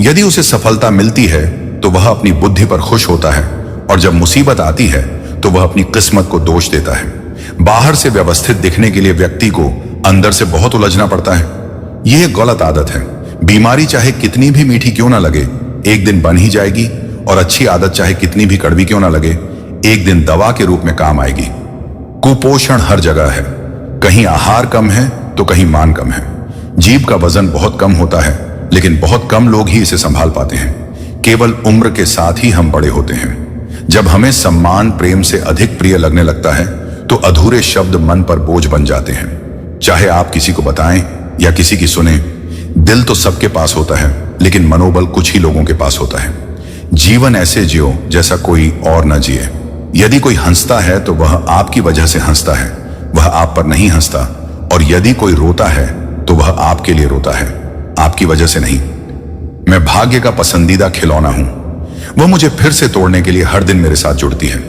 यदि उसे सफलता मिलती है तो वह अपनी बुद्धि पर खुश होता है, और जब मुसीबत आती है तो वह अपनी किस्मत को दोष देता है। बाहर से व्यवस्थित दिखने के लिए व्यक्ति को अंदर से बहुत उलझना पड़ता है। यह एक गलत आदत है। बीमारी चाहे कितनी भी मीठी क्यों ना लगे, एक दिन बन ही जाएगी, और अच्छी आदत चाहे कितनी भी कड़वी क्यों ना लगे, एक दिन दवा के रूप में काम आएगी। कुपोषण हर जगह है, कहीं आहार कम है तो कहीं मान कम है। जीभ का वजन बहुत कम होता है, लेकिन बहुत कम लोग ही इसे संभाल पाते हैं। केवल उम्र के साथ ही हम बड़े होते हैं। जब हमें सम्मान प्रेम से अधिक प्रिय लगने लगता है तो अधूरे शब्द मन पर बोझ बन जाते हैं। चाहे आप किसी को बताएं या किसी की सुने, दिल तो सबके पास होता है, लेकिन मनोबल कुछ ही लोगों के पास होता है। जीवन ऐसे जियो जैसा कोई और न जिए। यदि कोई हंसता है तो वह आपकी वजह से हंसता है, वह आप पर नहीं हंसता। और यदि कोई रोता है तो वह आपके लिए रोता है, आपकी वजह से नहीं। मैं भाग्य का पसंदीदा खिलौना हूं, वह मुझे फिर से तोड़ने के लिए हर दिन मेरे साथ जुड़ती है।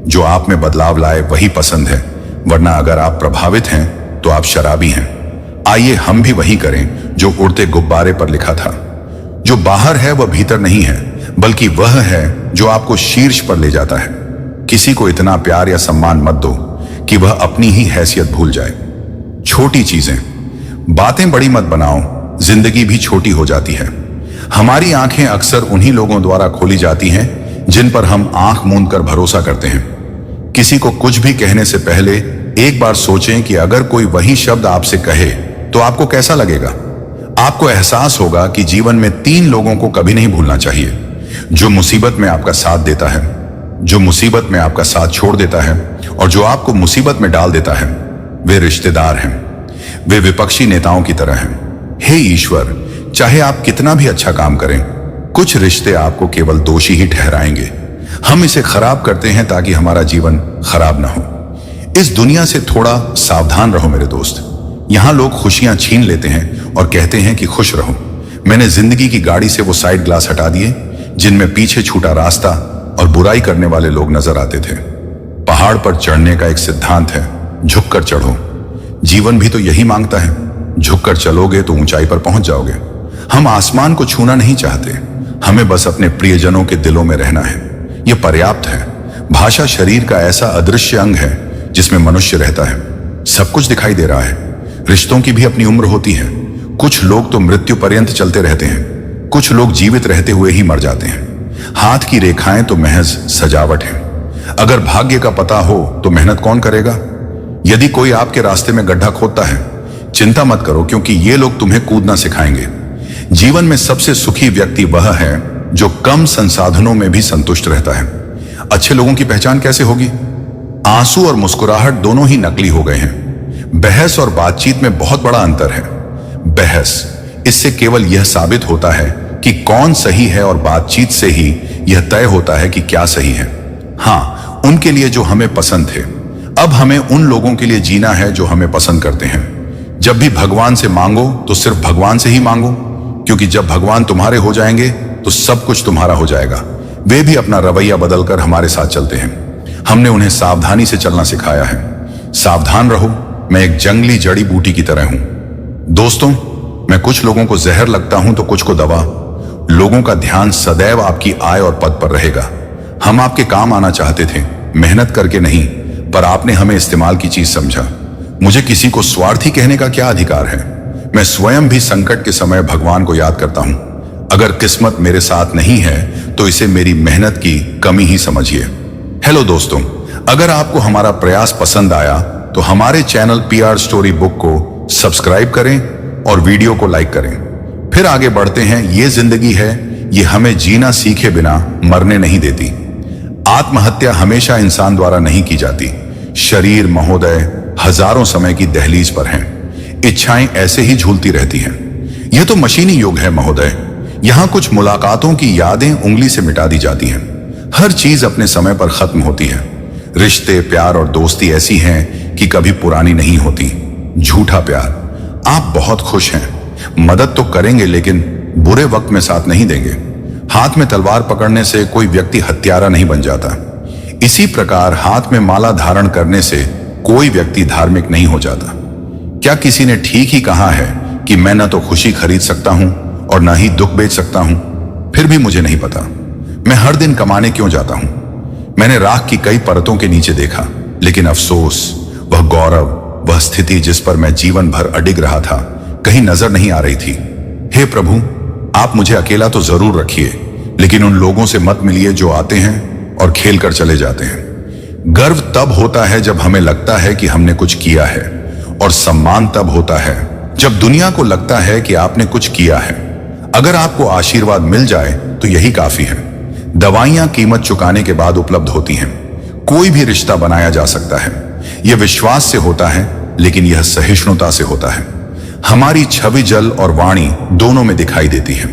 जो आप में बदलाव लाए वही पसंद है, वरना अगर आप प्रभावित हैं तो आप शराबी हैं। आइए हम भी वही करें जो उड़ते गुब्बारे पर लिखा था। जो बाहर है वह भीतर नहीं है, बल्कि वह है जो आपको शीर्ष पर ले जाता है। किसी को इतना प्यार या सम्मान मत दो कि वह अपनी ही हैसियत भूल जाए। छोटी चीजें, बातें बड़ी मत बनाओ, जिंदगी भी छोटी हो जाती है। हमारी आंखें अक्सर उन्हीं लोगों द्वारा खोली जाती हैं जिन पर हम आंख मूंद कर भरोसा करते हैं। किसी को कुछ भी कहने से पहले एक बार सोचें कि अगर कोई वही शब्द आपसे कहे तो आपको कैसा लगेगा। आपको एहसास होगा कि जीवन में 3 लोगों को कभी नहीं भूलना चाहिए। जो मुसीबत में आपका साथ देता है, जो मुसीबत में आपका साथ छोड़ देता है, और जो आपको मुसीबत में डाल देता है। वे रिश्तेदार हैं, वे विपक्षी नेताओं की तरह हैं। हे ईश्वर, चाहे आप कितना भी अच्छा काम करें, कुछ रिश्ते आपको केवल दोषी ही ठहराएंगे। हम इसे खराब करते हैं ताकि हमारा जीवन खराब ना हो। इस दुनिया से थोड़ा सावधान रहो मेरे दोस्त। यहां लोग खुशियां छीन लेते हैं और कहते हैं कि खुश रहो। मैंने जिंदगी की गाड़ी से वो साइड ग्लास हटा दिए जिनमें पीछे छूटा रास्ता और बुराई करने वाले लोग नजर आते थे। पहाड़ पर चढ़ने का एक सिद्धांत है, झुककर चढ़ो। जीवन भी तो यही मांगता है, झुककर चलोगे तो ऊंचाई पर पहुंच जाओगे। हम आसमान को छूना नहीं चाहते, हमें बस अपने प्रियजनों के दिलों में रहना है। यह पर्याप्त है। भाषा शरीर का ऐसा अदृश्य अंग है जिसमें मनुष्य रहता है। सब कुछ दिखाई दे रहा है। रिश्तों की भी अपनी उम्र होती है। कुछ लोग तो मृत्यु पर्यंत चलते रहते हैं, कुछ लोग जीवित रहते हुए ही मर जाते हैं। हाथ की रेखाएं तो महज सजावट है। अगर भाग्य का पता हो तो मेहनत कौन करेगा। यदि कोई आपके रास्ते में गड्ढा खोदता है, चिंता मत करो, क्योंकि ये लोग तुम्हें कूदना सिखाएंगे। जीवन में सबसे सुखी व्यक्ति वह है जो कम संसाधनों में भी संतुष्ट रहता है। अच्छे लोगों की पहचान कैसे होगी। आंसू और मुस्कुराहट दोनों ही नकली हो गए हैं। बहस और बातचीत में बहुत बड़ा अंतर है। बहस, इससे केवल यह साबित होता है कि कौन सही है, और बातचीत से ही यह तय होता है कि क्या सही है। हाँ, उनके लिए जो हमें पसंद थे। अब हमें उन लोगों के लिए जीना है जो हमें पसंद करते हैं। जब भी भगवान से मांगो तो सिर्फ भगवान से ही मांगो, क्योंकि जब भगवान तुम्हारे हो जाएंगे तो सब कुछ तुम्हारा हो जाएगा। वे भी अपना रवैया बदलकर हमारे साथ चलते हैं। हमने उन्हें सावधानी से चलना सिखाया है। सावधान रहो, मैं एक जंगली जड़ी बूटी की तरह हूं। दोस्तों, मैं कुछ लोगों को जहर लगता हूं तो कुछ को दवा। लोगों का ध्यान सदैव आपकी आय और पद पर रहेगा। हम आपके काम आना चाहते थे, मेहनत करके नहीं, पर आपने हमें इस्तेमाल की चीज समझा। मुझे किसी को स्वार्थी कहने का क्या अधिकार है। मैं स्वयं भी संकट के समय भगवान को याद करता हूं। अगर किस्मत मेरे साथ नहीं है तो इसे मेरी मेहनत की कमी ही समझिए। हेलो दोस्तों, अगर आपको हमारा प्रयास पसंद आया तो हमारे चैनल PR स्टोरी बुक को सब्सक्राइब करें और वीडियो को लाइक करें। फिर आगे बढ़ते हैं। ये जिंदगी है, ये हमें जीना सीखे बिना मरने नहीं देती। आत्महत्या हमेशा इंसान द्वारा नहीं की जाती। शरीर महोदय हजारों समय की दहलीज पर हैं। इच्छाएं ऐसे ही झूलती रहती हैं। यह तो मशीनी युग है महोदय। यहां कुछ मुलाकातों की यादें उंगली से मिटा दी जाती हैं। हर चीज अपने समय पर खत्म होती है। रिश्ते, प्यार और दोस्ती ऐसी हैं कि कभी पुरानी नहीं होती। झूठा प्यार, आप बहुत खुश हैं, मदद तो करेंगे लेकिन बुरे वक्त में साथ नहीं देंगे। हाथ में तलवार पकड़ने से कोई व्यक्ति हत्यारा नहीं बन जाता। इसी प्रकार हाथ में माला धारण करने से कोई व्यक्ति धार्मिक नहीं हो जाता। क्या किसी ने ठीक ही कहा है कि मैं न तो खुशी खरीद सकता हूं और न ही दुख बेच सकता हूं। फिर भी मुझे नहीं पता मैं हर दिन कमाने क्यों जाता हूं। मैंने राख की कई परतों के नीचे देखा, लेकिन अफसोस, वह गौरव, वह स्थिति जिस पर मैं जीवन भर अडिग रहा था, कहीं नजर नहीं आ रही थी। हे प्रभु, आप मुझे अकेला तो जरूर रखिए, लेकिन उन लोगों से मत मिलिए जो आते हैं और खेल कर चले जाते हैं। गर्व तब होता है जब हमें लगता है कि हमने कुछ किया है, और सम्मान तब होता है जब दुनिया को लगता है कि आपने कुछ किया है। अगर आपको आशीर्वाद मिल जाए तो यही काफी है। दवाइयां कीमत चुकाने के बाद उपलब्ध होती हैं। कोई भी रिश्ता बनाया जा सकता है। यह विश्वास से होता है, लेकिन यह सहिष्णुता से होता है। हमारी छवि जल और वाणी दोनों में दिखाई देती है।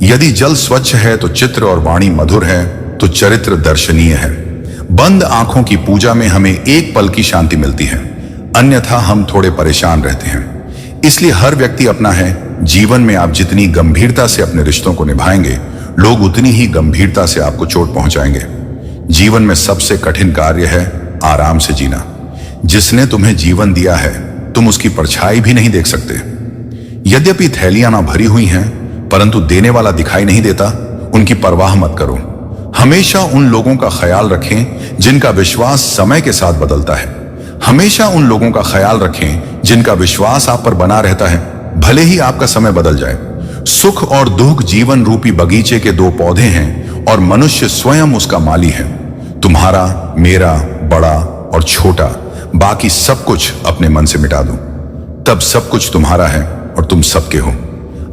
यदि जल स्वच्छ है तो चित्र, और वाणी मधुर है तो चरित्र दर्शनीय है। बंद आंखों की पूजा में हमें एक पल की शांति मिलती है, अन्यथा हम थोड़े परेशान रहते हैं। इसलिए हर व्यक्ति अपना है। जीवन में आप जितनी गंभीरता से अपने रिश्तों को निभाएंगे, लोग उतनी ही गंभीरता से आपको चोट पहुंचाएंगे। जीवन में सबसे कठिन कार्य है आराम से जीना। जिसने तुम्हें जीवन दिया है, तुम उसकी परछाई भी नहीं देख सकते। यद्यपि थैलियां ना भरी हुई हैं, परंतु देने वाला दिखाई नहीं देता। उनकी परवाह मत करो। हमेशा उन लोगों का ख्याल रखें जिनका विश्वास समय के साथ बदलता है। हमेशा उन लोगों का ख्याल रखें जिनका विश्वास आप पर बना रहता है, भले ही आपका समय बदल जाए। सुख और दुख जीवन रूपी बगीचे के दो पौधे हैं, और मनुष्य स्वयं उसका माली है। तुम्हारा, मेरा, बड़ा और छोटा, बाकी सब कुछ अपने मन से मिटा दो। तब सब कुछ तुम्हारा है और तुम सबके हो।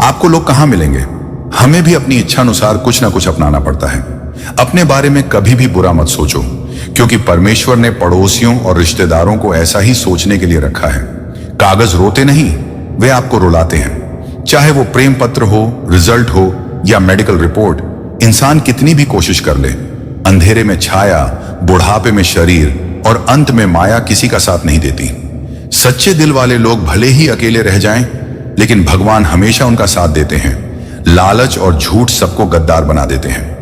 आपको लोग कहां मिलेंगे? हमें भी अपनी इच्छा अनुसार कुछ ना कुछ अपनाना पड़ता है। अपने बारे में कभी भी बुरा मत सोचो, क्योंकि परमेश्वर ने पड़ोसियों और रिश्तेदारों को ऐसा ही सोचने के लिए रखा है। कागज रोते नहीं, वे आपको रुलाते हैं। चाहे वो प्रेम पत्र हो, रिजल्ट हो या मेडिकल रिपोर्ट, इंसान कितनी भी कोशिश कर ले, अंधेरे में छाया, बुढ़ापे में शरीर और अंत में माया किसी का साथ नहीं देती। सच्चे दिल वाले लोग भले ही अकेले रह जाएं, लेकिन भगवान हमेशा उनका साथ देते हैं। लालच और झूठ सबको गद्दार बना देते हैं।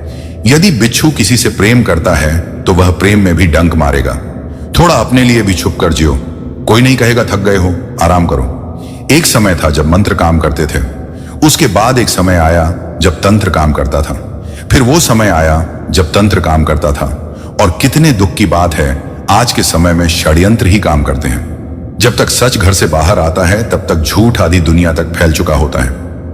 यदि बिच्छू किसी से प्रेम करता है तो वह प्रेम में भी डंक मारेगा। थोड़ा अपने लिए भी छुप कर जियो। कोई नहीं कहेगा थक गए हो, आराम करो। एक समय था जब मंत्र काम करते थे। उसके बाद एक समय आया जब तंत्र काम करता था। फिर वो समय आया जब तंत्र काम करता था। और कितने दुख की बात है, आज के समय में षड्यंत्र ही काम करते हैं। जब तक सच घर से बाहर आता है, तब तक झूठ आदि दुनिया तक फैल चुका होता है।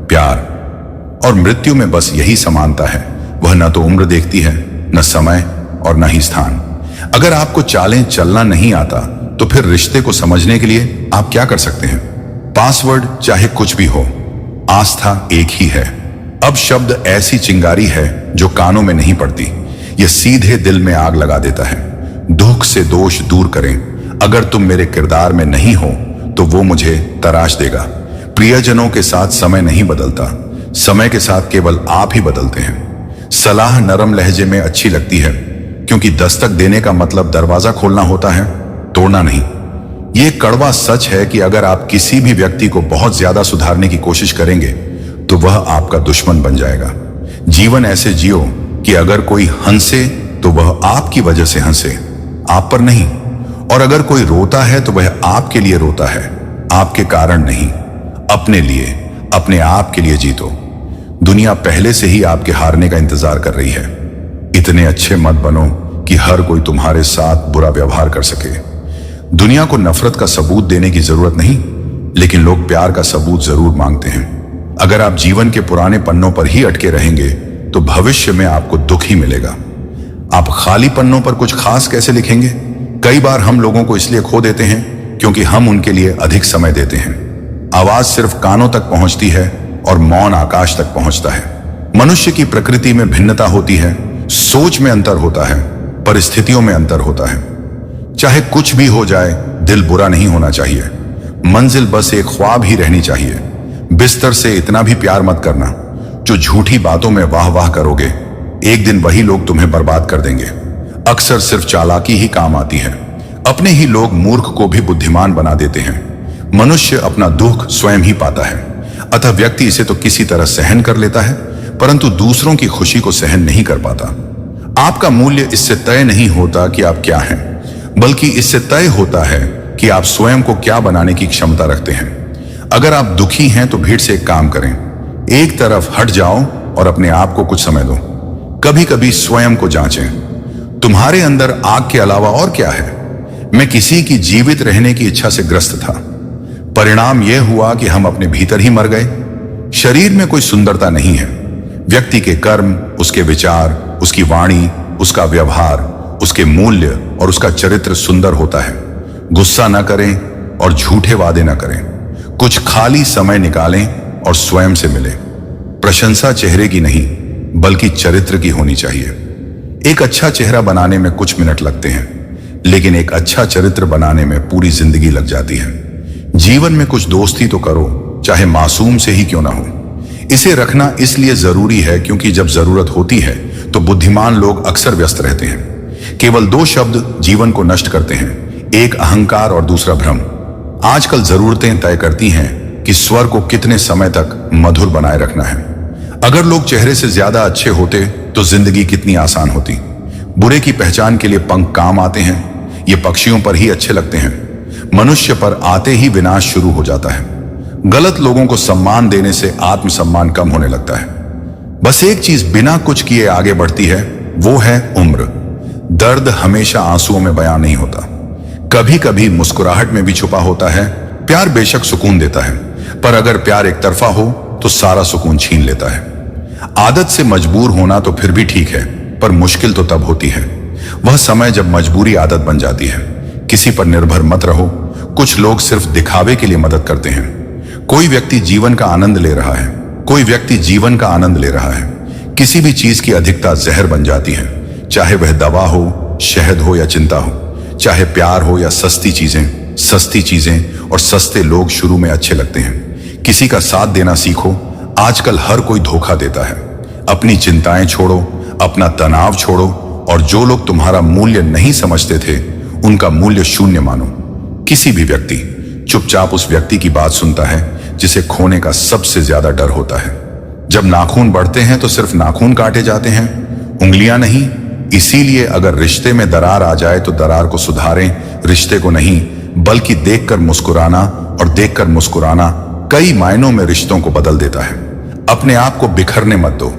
प्यार और मृत्यु में बस यही समानता है। वह न तो उम्र देखती है, न समय और न ही स्थान। अगर आपको चालें चलना नहीं आता, तो फिर रिश्ते को समझने के लिए आप क्या कर सकते हैं? पासवर्ड चाहे कुछ भी हो, आस्था एक ही है। अब शब्द ऐसी चिंगारी है जो कानों में नहीं पड़ती। यह सीधे दिल में आग लगा देता है। दुख से दोष दूर करें। अगर तुम मेरे किरदार में नहीं हो तो वो मुझे तराश देगा। प्रियजनों के साथ समय नहीं बदलता, समय के साथ केवल आप ही बदलते हैं। सलाह नरम लहजे में अच्छी लगती है, क्योंकि दस्तक देने का मतलब दरवाजा खोलना होता है, तोड़ना नहीं। ये कड़वा सच है कि अगर आप किसी भी व्यक्ति को बहुत ज्यादा सुधारने की कोशिश करेंगे तो वह आपका दुश्मन बन जाएगा। जीवन ऐसे जियो कि अगर कोई हंसे तो वह आपकी वजह से हंसे, आप पर नहीं। और अगर कोई रोता है तो वह आपके लिए रोता है, आपके कारण नहीं। अपने लिए, अपने आप के लिए जीतो। दुनिया पहले से ही आपके हारने का इंतजार कर रही है। इतने अच्छे मत बनो कि हर कोई तुम्हारे साथ बुरा व्यवहार कर सके। दुनिया को नफरत का सबूत देने की जरूरत नहीं, लेकिन लोग प्यार का सबूत जरूर मांगते हैं। अगर आप जीवन के पुराने पन्नों पर ही अटके रहेंगे तो भविष्य में आपको दुख ही मिलेगा। आप खाली पन्नों पर कुछ खास कैसे लिखेंगे? कई बार हम लोगों को इसलिए खो देते हैं क्योंकि हम उनके लिए अधिक समय देते हैं। आवाज सिर्फ कानों तक पहुंचती है और मौन आकाश तक पहुंचता है। मनुष्य की प्रकृति में भिन्नता होती है, सोच में अंतर होता है, परिस्थितियों में अंतर होता है। चाहे कुछ भी हो जाए, दिल बुरा नहीं होना चाहिए। मंजिल बस एक ख्वाब ही रहनी चाहिए। बिस्तर से इतना भी प्यार मत करना। जो झूठी बातों में वाह वाह करोगे, एक दिन वही लोग तुम्हें बर्बाद कर देंगे। अक्सर सिर्फ चालाकी ही काम आती है। अपने ही लोग मूर्ख को भी बुद्धिमान बना देते हैं। मनुष्य अपना दुख स्वयं ही पाता है, अतः व्यक्ति इसे तो किसी तरह सहन कर लेता है, परंतु दूसरों की खुशी को सहन नहीं कर पाता। आपका मूल्य इससे तय नहीं होता कि आप क्या हैं, बल्कि इससे तय होता है कि आप स्वयं को क्या बनाने की क्षमता रखते हैं। अगर आप दुखी हैं तो भीड़ से एक काम करें, एक तरफ हट जाओ और अपने आप को कुछ समय दो। कभी कभी स्वयं को जांचें, तुम्हारे अंदर आग के अलावा और क्या है? मैं किसी की जीवित रहने की इच्छा से ग्रस्त था। परिणाम यह हुआ कि हम अपने भीतर ही मर गए। शरीर में कोई सुंदरता नहीं है। व्यक्ति के कर्म, उसके विचार, उसकी वाणी, उसका व्यवहार, उसके मूल्य और उसका चरित्र सुंदर होता है। गुस्सा न करें और झूठे वादे न करें। कुछ खाली समय निकालें और स्वयं से मिलें। प्रशंसा चेहरे की नहीं बल्कि चरित्र की होनी चाहिए। एक अच्छा चेहरा बनाने में कुछ मिनट लगते हैं, लेकिन एक अच्छा चरित्र बनाने में पूरी जिंदगी लग जाती है। जीवन में कुछ दोस्ती तो करो, चाहे मासूम से ही क्यों ना हो। इसे रखना इसलिए जरूरी है क्योंकि जब जरूरत होती है तो बुद्धिमान लोग अक्सर व्यस्त रहते हैं। केवल दो शब्द जीवन को नष्ट करते हैं, एक अहंकार और दूसरा भ्रम। आजकल जरूरतें तय करती हैं कि स्वर को कितने समय तक मधुर बनाए रखना है। अगर लोग चेहरे से ज्यादा अच्छे होते तो जिंदगी कितनी आसान होती। बुरे की पहचान के लिए पंख काम आते हैं, ये पक्षियों पर ही अच्छे लगते हैं। मनुष्य पर आते ही विनाश शुरू हो जाता है। गलत लोगों को सम्मान देने से आत्मसम्मान कम होने लगता है। बस एक चीज बिना कुछ किए आगे बढ़ती है, वो है उम्र। दर्द हमेशा आंसुओं में बयां नहीं होता, कभी कभी मुस्कुराहट में भी छुपा होता है। प्यार बेशक सुकून देता है, पर अगर प्यार एक तरफा हो तो सारा सुकून छीन लेता है। आदत से मजबूर होना तो फिर भी ठीक है, पर मुश्किल तो तब होती है वह समय जब मजबूरी आदत बन जाती है। किसी पर निर्भर मत रहो। कुछ लोग सिर्फ दिखावे के लिए मदद करते हैं। कोई व्यक्ति जीवन का आनंद ले रहा है, कोई व्यक्ति जीवन का आनंद ले रहा है। किसी भी चीज की अधिकता जहर बन जाती है, चाहे वह दवा हो, शहद हो या चिंता हो, चाहे प्यार हो या सस्ती चीजें और सस्ते लोग शुरू में अच्छे लगते हैं। किसी का साथ देना सीखो। आजकल हर कोई धोखा देता है। अपनी चिंताएं छोड़ो, अपना तनाव छोड़ो और जो लोग तुम्हारा मूल्य नहीं समझते थे उनका मूल्य शून्य मानो। किसी भी व्यक्ति चुपचाप उस व्यक्ति की बात सुनता है जिसे खोने का सबसे ज्यादा डर होता है। जब नाखून बढ़ते हैं तो सिर्फ नाखून काटे जाते हैं, उंगलियां नहीं। इसीलिए अगर रिश्ते में दरार आ जाए तो दरार को सुधारें, रिश्ते को नहीं। बल्कि देखकर मुस्कुराना, और देखकर मुस्कुराना कई मायनों में रिश्तों को बदल देता है। अपने आप को बिखरने मत दो।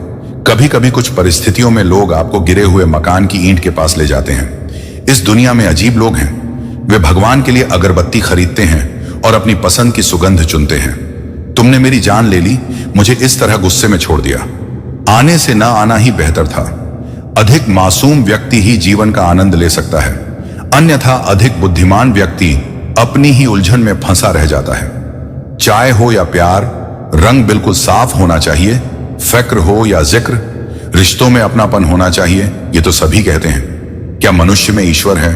कभी कभी कुछ परिस्थितियों में लोग आपको गिरे हुए मकान की ईंट के पास ले जाते हैं। इस दुनिया में अजीब लोग हैं। वे भगवान के लिए अगरबत्ती खरीदते हैं और अपनी पसंद की सुगंध चुनते हैं। तुमने मेरी जान ले ली, मुझे इस तरह गुस्से में छोड़ दिया। आने से ना आना ही बेहतर था। अधिक मासूम व्यक्ति ही जीवन का आनंद ले सकता है, अन्यथा अधिक बुद्धिमान व्यक्ति अपनी ही उलझन में फंसा रह जाता है। चाय हो या प्यार, रंग बिल्कुल साफ होना चाहिए। फक्र हो या जिक्र, रिश्तों में अपनापन होना चाहिए। ये तो सभी कहते हैं। क्या मनुष्य में ईश्वर है?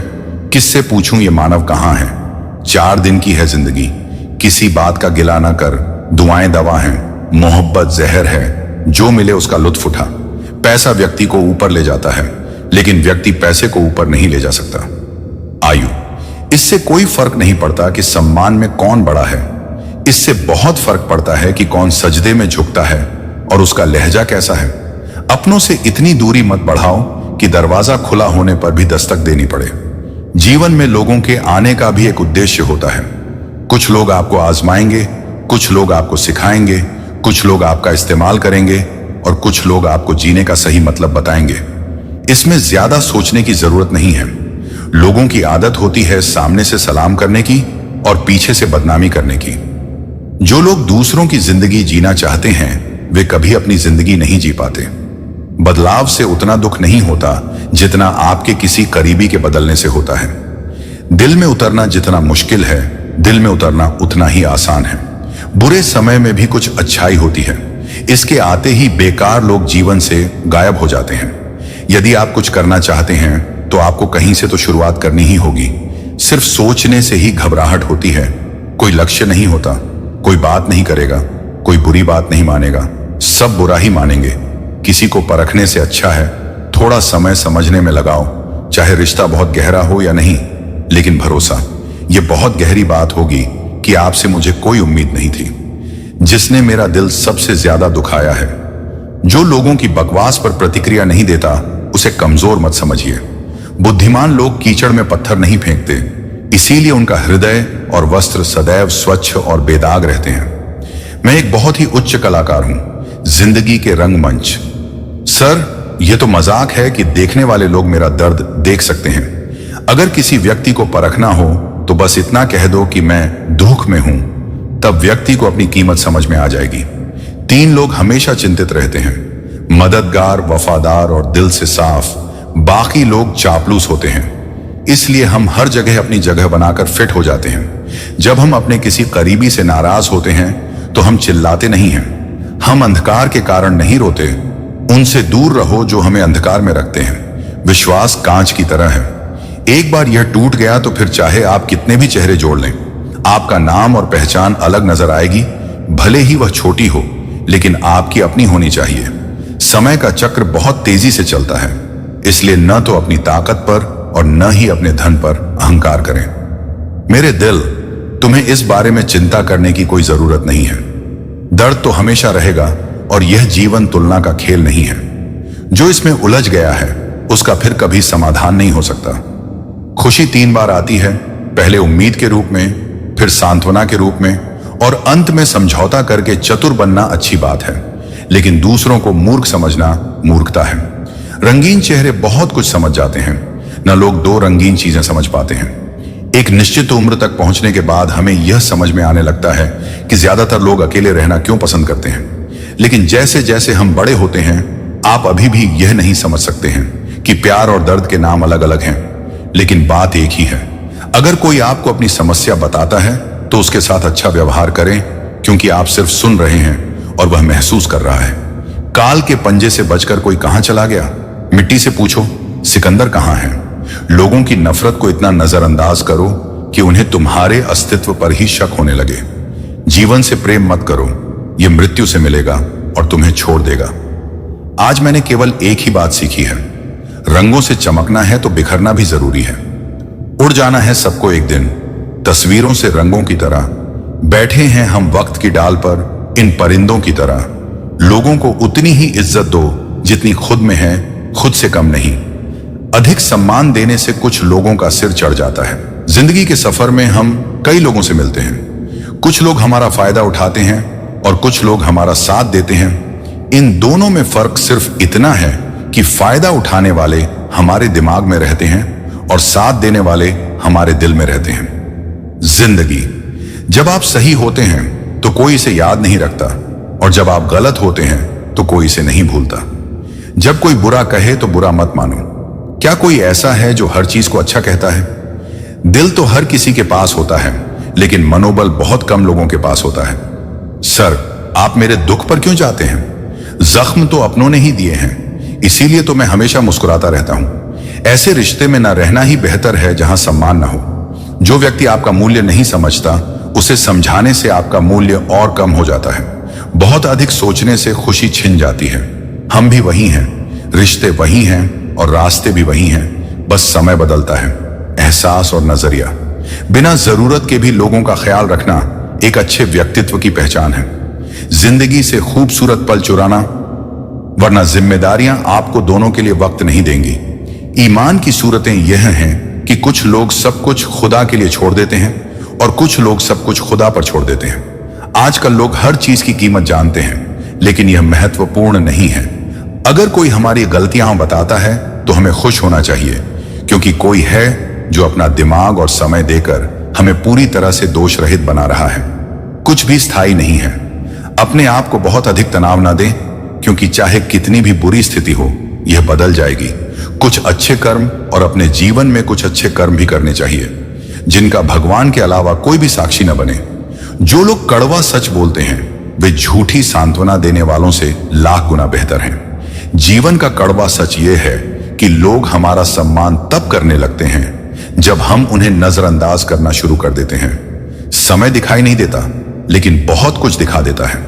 किससे पूछूं ये मानव कहां है? 4 दिन की है जिंदगी, किसी बात का गिला ना कर। दुआएं दवा हैं, मोहब्बत जहर है। जो मिले उसका लुत्फ उठा। पैसा व्यक्ति को ऊपर ले जाता है, लेकिन व्यक्ति पैसे को ऊपर नहीं ले जा सकता। आयु, इससे कोई फर्क नहीं पड़ता कि सम्मान में कौन बड़ा है। इससे बहुत फर्क पड़ता है कि कौन सजदे में झुकता है और उसका लहजा कैसा है। अपनों से इतनी दूरी मत बढ़ाओ कि दरवाजा खुला होने पर भी दस्तक देनी पड़े। जीवन में लोगों के आने का भी एक उद्देश्य होता है। कुछ लोग आपको आजमाएंगे, कुछ लोग आपको सिखाएंगे, कुछ लोग आपका इस्तेमाल करेंगे और कुछ लोग आपको जीने का सही मतलब बताएंगे। इसमें ज्यादा सोचने की जरूरत नहीं है। लोगों की आदत होती है सामने से सलाम करने की और पीछे से बदनामी करने की। जो लोग दूसरों की जिंदगी जीना चाहते हैं वे कभी अपनी जिंदगी नहीं जी पाते। बदलाव से उतना दुख नहीं होता जितना आपके किसी करीबी के बदलने से होता है। दिल में उतरना जितना मुश्किल है, दिल में उतरना उतना ही आसान है। बुरे समय में भी कुछ अच्छाई होती है। इसके आते ही बेकार लोग जीवन से गायब हो जाते हैं। यदि आप कुछ करना चाहते हैं तो आपको कहीं से तो शुरुआत करनी ही होगी। सिर्फ सोचने से ही घबराहट होती है। कोई लक्ष्य नहीं होता, कोई बात नहीं करेगा, कोई बुरी बात नहीं मानेगा, सब बुरा ही मानेंगे। किसी को परखने से अच्छा है थोड़ा समय समझने में लगाओ। चाहे रिश्ता बहुत गहरा हो या नहीं, लेकिन भरोसा, यह बहुत गहरी बात होगी कि आपसे मुझे कोई उम्मीद नहीं थी। जिसने मेरा दिल सबसे ज्यादा दुखाया है। जो लोगों की बकवास पर प्रतिक्रिया नहीं देता उसे कमजोर मत समझिए। बुद्धिमान लोग कीचड़ में पत्थर नहीं फेंकते, इसीलिए उनका हृदय और वस्त्र सदैव स्वच्छ और बेदाग रहते हैं। मैं एक बहुत ही उच्च कलाकार हूं, जिंदगी के रंगमंच। सर, यह तो मजाक है कि देखने वाले लोग मेरा दर्द देख सकते हैं। अगर किसी व्यक्ति को परखना हो तो बस इतना कह दो कि मैं दुख में हूं, तब व्यक्ति को अपनी कीमत समझ में आ जाएगी। तीन लोग हमेशा चिंतित रहते हैं, मददगार, वफादार और दिल से साफ। बाकी लोग चापलूस होते हैं। इसलिए हम हर जगह अपनी जगह बनाकर फिट हो जाते हैं। जब हम अपने किसी करीबी से नाराज होते हैं तो हम चिल्लाते नहीं हैं। हम अंधकार के कारण नहीं रोते। उनसे दूर रहो जो हमें अंधकार में रखते हैं। विश्वास कांच की तरह है, एक बार यह टूट गया तो फिर चाहे आप कितने भी चेहरे जोड़ लें, आपका नाम और पहचान अलग नजर आएगी। भले ही वह छोटी हो, लेकिन आपकी अपनी होनी चाहिए। समय का चक्र बहुत तेजी से चलता है, इसलिए न तो अपनी ताकत पर और न ही अपने धन पर अहंकार करें। मेरे दिल, तुम्हें इस बारे में चिंता करने की कोई जरूरत नहीं है। दर्द तो हमेशा रहेगा और यह जीवन तुलना का खेल नहीं है। जो इसमें उलझ गया है उसका फिर कभी समाधान नहीं हो सकता। खुशी 3 बार आती है, पहले उम्मीद के रूप में, फिर सांत्वना के रूप में और अंत में समझौता करके चतुर बनना अच्छी बात है, लेकिन दूसरों को मूर्ख समझना मूर्खता है। रंगीन चेहरे बहुत कुछ समझ जाते हैं, न लोग 2 रंगीन चीजें समझ पाते हैं। एक निश्चित उम्र तक पहुंचने के बाद हमें यह समझ में आने लगता है कि ज्यादातर लोग अकेले रहना क्यों पसंद करते हैं। लेकिन जैसे जैसे हम बड़े होते हैं, आप अभी भी यह नहीं समझ सकते हैं कि प्यार और दर्द के नाम अलग अलग हैं, लेकिन बात एक ही है। अगर कोई आपको अपनी समस्या बताता है तो उसके साथ अच्छा व्यवहार करें, क्योंकि आप सिर्फ सुन रहे हैं और वह महसूस कर रहा है। काल के पंजे से बचकर कोई कहां चला गया? मिट्टी से पूछो, सिकंदर कहां है? लोगों की नफरत को इतना नजरअंदाज करो कि उन्हें तुम्हारे अस्तित्व पर ही शक होने लगे। जीवन से प्रेम मत करो, यह मृत्यु से मिलेगा और तुम्हें छोड़ देगा। आज मैंने केवल एक ही बात सीखी है, रंगों से चमकना है तो बिखरना भी जरूरी है। उड़ जाना है सबको एक दिन, तस्वीरों से रंगों की तरह। बैठे हैं हम वक्त की डाल पर इन परिंदों की तरह। लोगों को उतनी ही इज्जत दो जितनी खुद में है, खुद से कम नहीं। अधिक सम्मान देने से कुछ लोगों का सिर चढ़ जाता है। जिंदगी के सफर में हम कई लोगों से मिलते हैं। कुछ लोग हमारा फायदा उठाते हैं और कुछ लोग हमारा साथ देते हैं। इन दोनों में फर्क सिर्फ इतना है कि फायदा उठाने वाले हमारे दिमाग में रहते हैं और साथ देने वाले हमारे दिल में रहते हैं। जिंदगी, जब आप सही होते हैं तो कोई इसे याद नहीं रखता, और जब आप गलत होते हैं तो कोई इसे नहीं भूलता। जब कोई बुरा कहे तो बुरा मत मानो। क्या कोई ऐसा है जो हर चीज को अच्छा कहता है? दिल तो हर किसी के पास होता है, लेकिन मनोबल बहुत कम लोगों के पास होता है। सर, आप मेरे दुख पर क्यों जाते हैं? जख्म तो अपनों ने ही दिए हैं, इसीलिए तो मैं हमेशा मुस्कुराता रहता हूं। ऐसे रिश्ते में न रहना ही बेहतर है जहां सम्मान न हो। जो व्यक्ति आपका मूल्य नहीं समझता, उसे समझाने से आपका मूल्य और कम हो जाता है। बहुत अधिक सोचने से खुशी छिन जाती है। हम भी वही हैं, रिश्ते वही हैं और रास्ते भी वही हैं, बस समय बदलता है। एहसास और नजरिया, बिना जरूरत के भी लोगों का ख्याल रखना एक अच्छे व्यक्तित्व की पहचान है। जिंदगी से खूबसूरत पल चुराना, वरना जिम्मेदारियां आपको दोनों के लिए वक्त नहीं देंगी। ईमान की सूरतें यह हैं कि कुछ लोग सब कुछ खुदा के लिए छोड़ देते हैं और कुछ लोग सब कुछ खुदा पर छोड़ देते हैं। आजकल लोग हर चीज की कीमत जानते हैं, लेकिन यह महत्वपूर्ण नहीं है। अगर कोई हमारी गलतियां बताता है तो हमें खुश होना चाहिए, क्योंकि कोई है जो अपना दिमाग और समय देकर हमें पूरी तरह से दोष रहित बना रहा है। कुछ भी स्थायी नहीं है। अपने आप को बहुत अधिक तनाव ना दें, क्योंकि चाहे कितनी भी बुरी स्थिति हो, यह बदल जाएगी। कुछ अच्छे कर्म और अपने जीवन में कुछ अच्छे कर्म भी करने चाहिए, जिनका भगवान के अलावा कोई भी साक्षी न बने। जो लोग कड़वा सच बोलते हैं, वे झूठी सांत्वना देने वालों से लाख गुना बेहतर हैं। जीवन का कड़वा सच यह है कि लोग हमारा सम्मान तब करने लगते हैं जब हम उन्हें नजरअंदाज करना शुरू कर देते हैं। समय दिखाई नहीं देता, लेकिन बहुत कुछ दिखा देता है।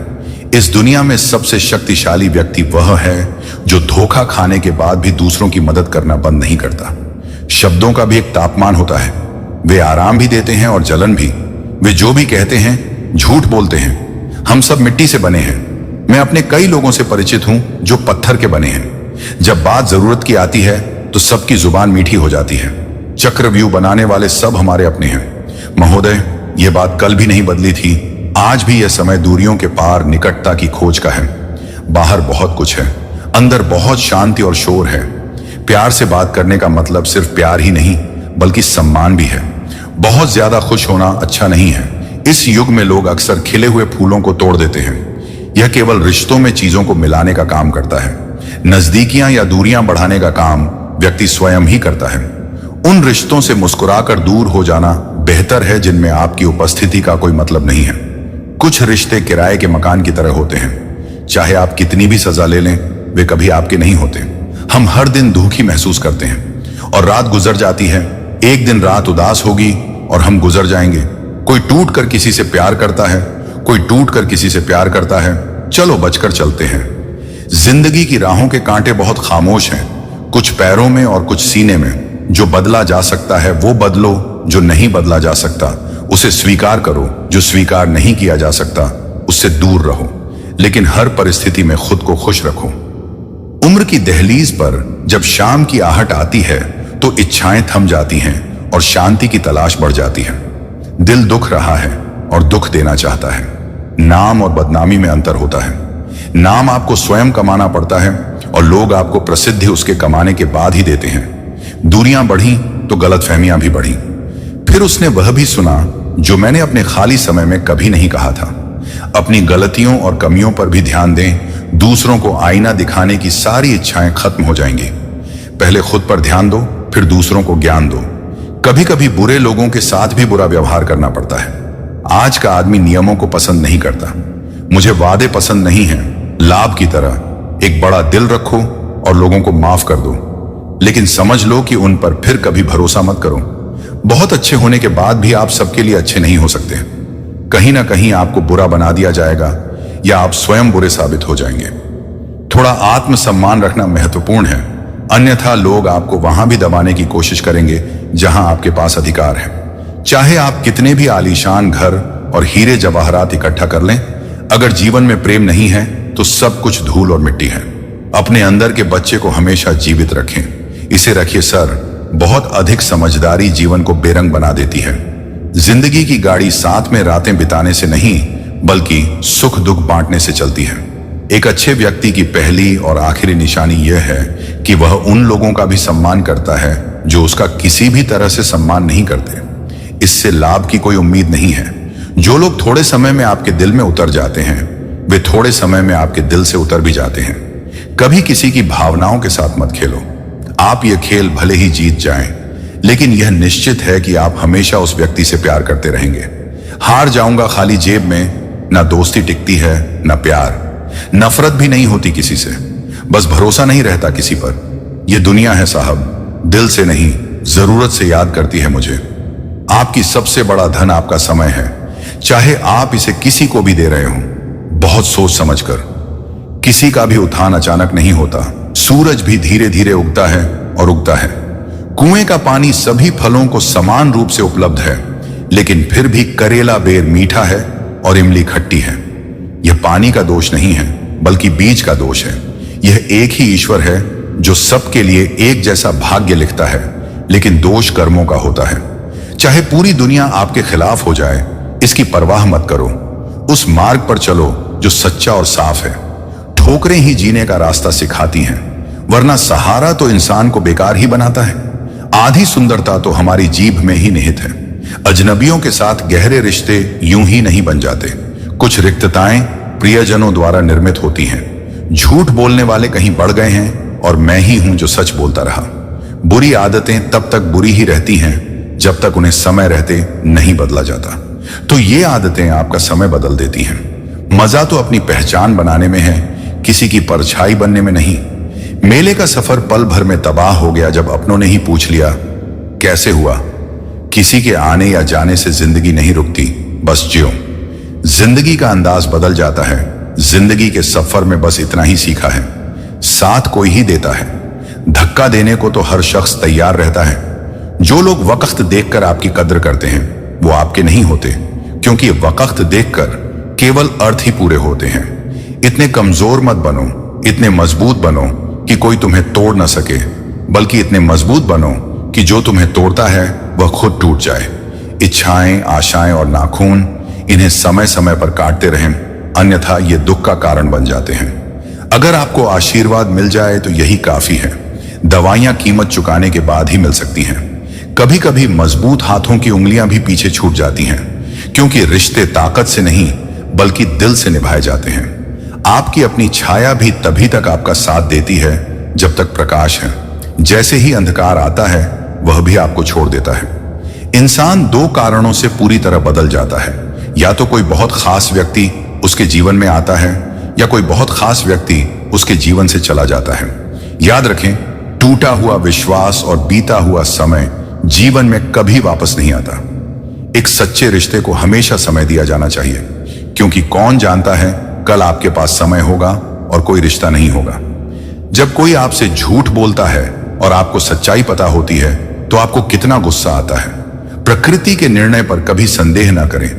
इस दुनिया में सबसे शक्तिशाली व्यक्ति वह है जो धोखा खाने के बाद भी दूसरों की मदद करना बंद नहीं करता। शब्दों का भी एक तापमान होता है, वे आराम भी देते हैं और जलन भी। वे जो भी कहते हैं झूठ बोलते हैं। हम सब मिट्टी से बने हैं। मैं अपने कई लोगों से परिचित हूं जो पत्थर के बने हैं। जब बात जरूरत की आती है तो सबकी जुबान मीठी हो जाती है। चक्रव्यूह बनाने वाले सब हमारे अपने हैं। महोदय, यह बात कल भी नहीं बदली थी। आज भी यह समय दूरियों के पार निकटता की खोज का है। बाहर बहुत कुछ है, अंदर बहुत शांति और शोर है। प्यार से बात करने का मतलब सिर्फ प्यार ही नहीं, बल्कि सम्मान भी है। बहुत ज्यादा खुश होना अच्छा नहीं है। इस युग में लोग अक्सर खिले हुए फूलों को तोड़ देते हैं। यह केवल रिश्तों में चीजों को मिलाने का काम करता है। नजदीकियां या दूरियां बढ़ाने का काम व्यक्ति स्वयं ही करता है। उन रिश्तों से मुस्कुराकर दूर हो जाना बेहतर है जिनमें आपकी उपस्थिति का कोई मतलब नहीं है। कुछ रिश्ते किराए के मकान की तरह होते हैं, चाहे आप कितनी भी सजा ले लें, वे कभी आपके नहीं होते। हम हर दिन दुखी महसूस करते हैं और रात गुजर जाती है। एक दिन रात उदास होगी और हम गुजर जाएंगे। कोई टूट कर किसी से प्यार करता है, कोई टूट कर किसी से प्यार करता है। चलो बचकर चलते हैं। जिंदगी की राहों के कांटे बहुत खामोश हैं, कुछ पैरों में और कुछ सीने में। जो बदला जा सकता है वो बदलो, जो नहीं बदला जा सकता उसे स्वीकार करो, जो स्वीकार नहीं किया जा सकता उससे दूर रहो, लेकिन हर परिस्थिति में खुद को खुश रखो। उम्र की दहलीज पर जब शाम की आहट आती है तो इच्छाएं थम जाती हैं और शांति की तलाश बढ़ जाती है। दिल दुख रहा है और दुख देना चाहता है। नाम और बदनामी में अंतर होता है। नाम आपको स्वयं कमाना पड़ता है और लोग आपको प्रसिद्धि उसके कमाने के बाद ही देते हैं। दूरियां बढ़ी तो गलतफहमियां भी बढ़ी। फिर उसने वह भी सुना जो मैंने अपने खाली समय में कभी नहीं कहा था। अपनी गलतियों और कमियों पर भी ध्यान दें। दूसरों को आईना दिखाने की सारी इच्छाएं खत्म हो जाएंगी। पहले खुद पर ध्यान दो, फिर दूसरों को ज्ञान दो। कभी कभी बुरे लोगों के साथ भी बुरा व्यवहार करना पड़ता है। आज का आदमी नियमों को पसंद नहीं करता। मुझे वादे पसंद नहीं है। लाभ की तरह एक बड़ा दिल रखो और लोगों को माफ कर दो, लेकिन समझ लो कि उन पर फिर कभी भरोसा मत करो। बहुत अच्छे होने के बाद भी आप सबके लिए अच्छे नहीं हो सकते। कहीं ना कहीं आपको बुरा बना दिया जाएगा या आप स्वयं बुरे साबित हो जाएंगे। थोड़ा आत्मसम्मान रखना महत्वपूर्ण है, अन्यथा लोग आपको वहां भी दबाने की कोशिश करेंगे जहां आपके पास अधिकार है। चाहे आप कितने भी आलीशान घर और हीरे जवाहरात इकट्ठा कर लें, अगर जीवन में प्रेम नहीं है तो सब कुछ धूल और मिट्टी है। अपने अंदर के बच्चे को हमेशा जीवित रखें। इसे रखिए सर। बहुत अधिक समझदारी जीवन को बेरंग बना देती है। जिंदगी की गाड़ी साथ में रातें बिताने से नहीं, बल्कि सुख दुख बांटने से चलती है। एक अच्छे व्यक्ति की पहली और आखिरी निशानी यह है कि वह उन लोगों का भी सम्मान करता है जो उसका किसी भी तरह से सम्मान नहीं करते। इससे लाभ की कोई उम्मीद नहीं है। जो लोग थोड़े समय में आपके दिल में उतर जाते हैं, वे थोड़े समय में आपके दिल से उतर भी जाते हैं। कभी किसी की भावनाओं के साथ मत खेलो। आप यह खेल भले ही जीत जाएं, लेकिन यह निश्चित है कि आप हमेशा उस व्यक्ति से प्यार करते रहेंगे। हार जाऊंगा खाली जेब में, ना दोस्ती टिकती है ना प्यार। नफरत भी नहीं होती किसी से, बस भरोसा नहीं रहता किसी पर। यह दुनिया है साहब, दिल से नहीं जरूरत से याद करती है मुझे। आपकी सबसे बड़ा धन आपका समय है, चाहे आप इसे किसी को भी दे रहे हो। बहुत सोच समझकर। किसी का भी उत्थान अचानक नहीं होता। सूरज भी धीरे धीरे उगता है और उगता है। कुएं का पानी सभी फलों को समान रूप से उपलब्ध है, लेकिन फिर भी करेला बेर मीठा है और इमली खट्टी है। यह पानी का दोष नहीं है, बल्कि बीज का दोष है। यह एक ही ईश्वर है जो सबके लिए एक जैसा भाग्य लिखता है, लेकिन दोष कर्मों का होता है। चाहे पूरी दुनिया आपके खिलाफ हो जाए, इसकी परवाह मत करो। उस मार्ग पर चलो जो सच्चा और साफ है। ठोकरें ही जीने का रास्ता सिखाती हैं, वरना सहारा तो इंसान को बेकार ही बनाता है। आधी सुंदरता तो हमारी जीभ में ही निहित है। अजनबियों के साथ गहरे रिश्ते यूं ही नहीं बन जाते। कुछ रिक्तताएं प्रियजनों द्वारा निर्मित होती हैं। झूठ बोलने वाले कहीं बढ़ गए हैं और मैं ही हूं जो सच बोलता रहा। बुरी आदतें तब तक बुरी ही रहती हैं जब तक उन्हें समय रहते नहीं बदला जाता। तो ये आदतें आपका समय बदल देती हैं। मजा तो अपनी पहचान बनाने में है, किसी की परछाई बनने में नहीं। मेले का सफर पल भर में तबाह हो गया जब अपनों ने ही पूछ लिया, कैसे हुआ? किसी के आने या जाने से जिंदगी नहीं रुकती, बस जियो। जिंदगी का अंदाज बदल जाता है। जिंदगी के सफर में बस इतना ही सीखा है, साथ कोई ही देता है। धक्का देने को तो हर शख्स तैयार रहता है। जो लोग वक्त देखकर आपकी कद्र करते हैं वो आपके नहीं होते, क्योंकि वक्त देखकर केवल अर्थ ही पूरे होते हैं। इतने कमजोर मत बनो, इतने मजबूत बनो कि कोई तुम्हें तोड़ ना सके, बल्कि इतने मजबूत बनो कि जो तुम्हें तोड़ता है वह खुद टूट जाए। इच्छाएं, आशाएं और नाखून, इन्हें समय समय पर काटते रहें, अन्यथा ये दुख का कारण बन जाते हैं। अगर आपको आशीर्वाद मिल जाए तो यही काफी है। दवाइयां कीमत चुकाने के बाद ही मिल सकती हैं। कभी कभी मजबूत हाथों की उंगलियां भी पीछे छूट जाती हैं, क्योंकि रिश्ते ताकत से नहीं बल्कि दिल से निभाए जाते हैं। आपकी अपनी छाया भी तभी तक आपका साथ देती है जब तक प्रकाश है। जैसे ही अंधकार आता है वह भी आपको छोड़ देता है। इंसान दो कारणों से पूरी तरह बदल जाता है। या तो कोई बहुत खास व्यक्ति उसके जीवन में आता है या कोई बहुत खास व्यक्ति उसके जीवन से चला जाता है। याद रखें, टूटा हुआ विश्वास और बीता हुआ समय जीवन में कभी वापस नहीं आता। एक सच्चे रिश्ते को हमेशा समय दिया जाना चाहिए, क्योंकि कौन जानता है कल आपके पास समय होगा और कोई रिश्ता नहीं होगा। जब कोई आपसे झूठ बोलता है और आपको सच्चाई पता होती है तो आपको कितना गुस्सा आता है। प्रकृति के निर्णय पर कभी संदेह ना करें।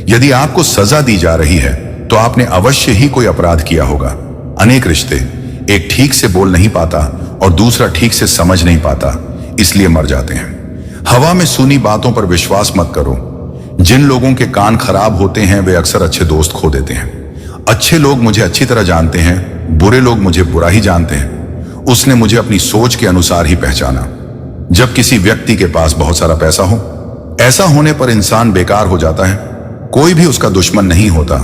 यदि आपको सजा दी जा रही है तो आपने अवश्य ही कोई अपराध किया होगा। अनेक रिश्ते, एक ठीक से बोल नहीं पाता और दूसरा ठीक से समझ नहीं पाता, इसलिए मर जाते हैं। हवा में सुनी बातों पर विश्वास मत करो। जिन लोगों के कान खराब होते हैं वे अक्सर अच्छे दोस्त खो देते हैं। अच्छे लोग मुझे अच्छी तरह जानते हैं, बुरे लोग मुझे बुरा ही जानते हैं। उसने मुझे अपनी सोच के अनुसार ही पहचाना। जब किसी व्यक्ति के पास बहुत सारा पैसा हो, ऐसा होने पर इंसान बेकार हो जाता है। कोई भी उसका दुश्मन नहीं होता।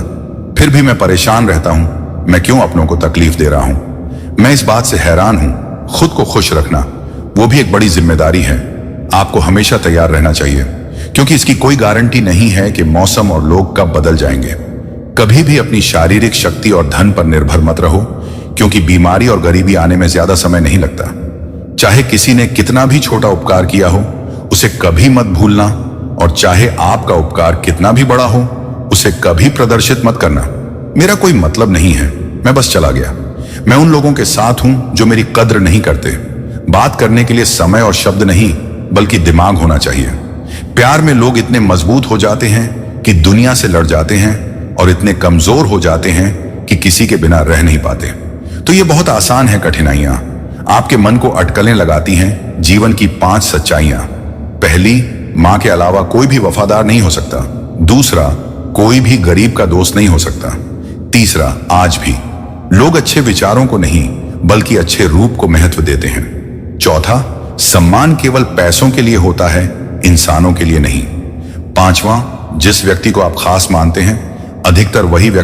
फिर भी मैं परेशान रहता हूं, मैं क्यों अपनों को तकलीफ दे रहा हूं। मैं इस बात से हैरान हूं। खुद को खुश रखना वो भी एक बड़ी जिम्मेदारी है। आपको हमेशा तैयार रहना चाहिए, क्योंकि इसकी कोई गारंटी नहीं है कि मौसम और लोग कब बदल जाएंगे। कभी भी अपनी शारीरिक शक्ति और धन पर निर्भर मत रहो, क्योंकि बीमारी और गरीबी आने में ज्यादा समय नहीं लगता। चाहे किसी ने कितना भी छोटा उपकार किया हो, उसे कभी मत भूलना, और चाहे आपका उपकार कितना भी बड़ा हो, उसे कभी प्रदर्शित मत करना। मेरा कोई मतलब नहीं है, मैं बस चला गया। मैं उन लोगों के साथ हूं जो मेरी कद्र नहीं करते। बात करने के लिए समय और शब्द नहीं, बल्कि दिमाग होना चाहिए। प्यार में लोग इतने मजबूत हो जाते हैं कि दुनिया से लड़ जाते हैं, और इतने कमजोर हो जाते हैं कि किसी के बिना रह नहीं पाते। तो ये बहुत आसान है। कठिनाइयां आपके मन को अटकलें लगाती हैं। जीवन की 5 सच्चाइयां। पहली, मां के अलावा कोई भी वफादार नहीं हो सकता। दूसरा, कोई भी गरीब का दोस्त नहीं हो सकता। तीसरा, आज भी लोग अच्छे विचारों को नहीं बल्कि अच्छे रूप को महत्व देते हैं। चौथा, सम्मान केवल पैसों के लिए होता है, इंसानों के लिए नहीं। पांचवा, जिस व्यक्ति को आप खास मानते हैं, अधिकतर वही व्यक्ति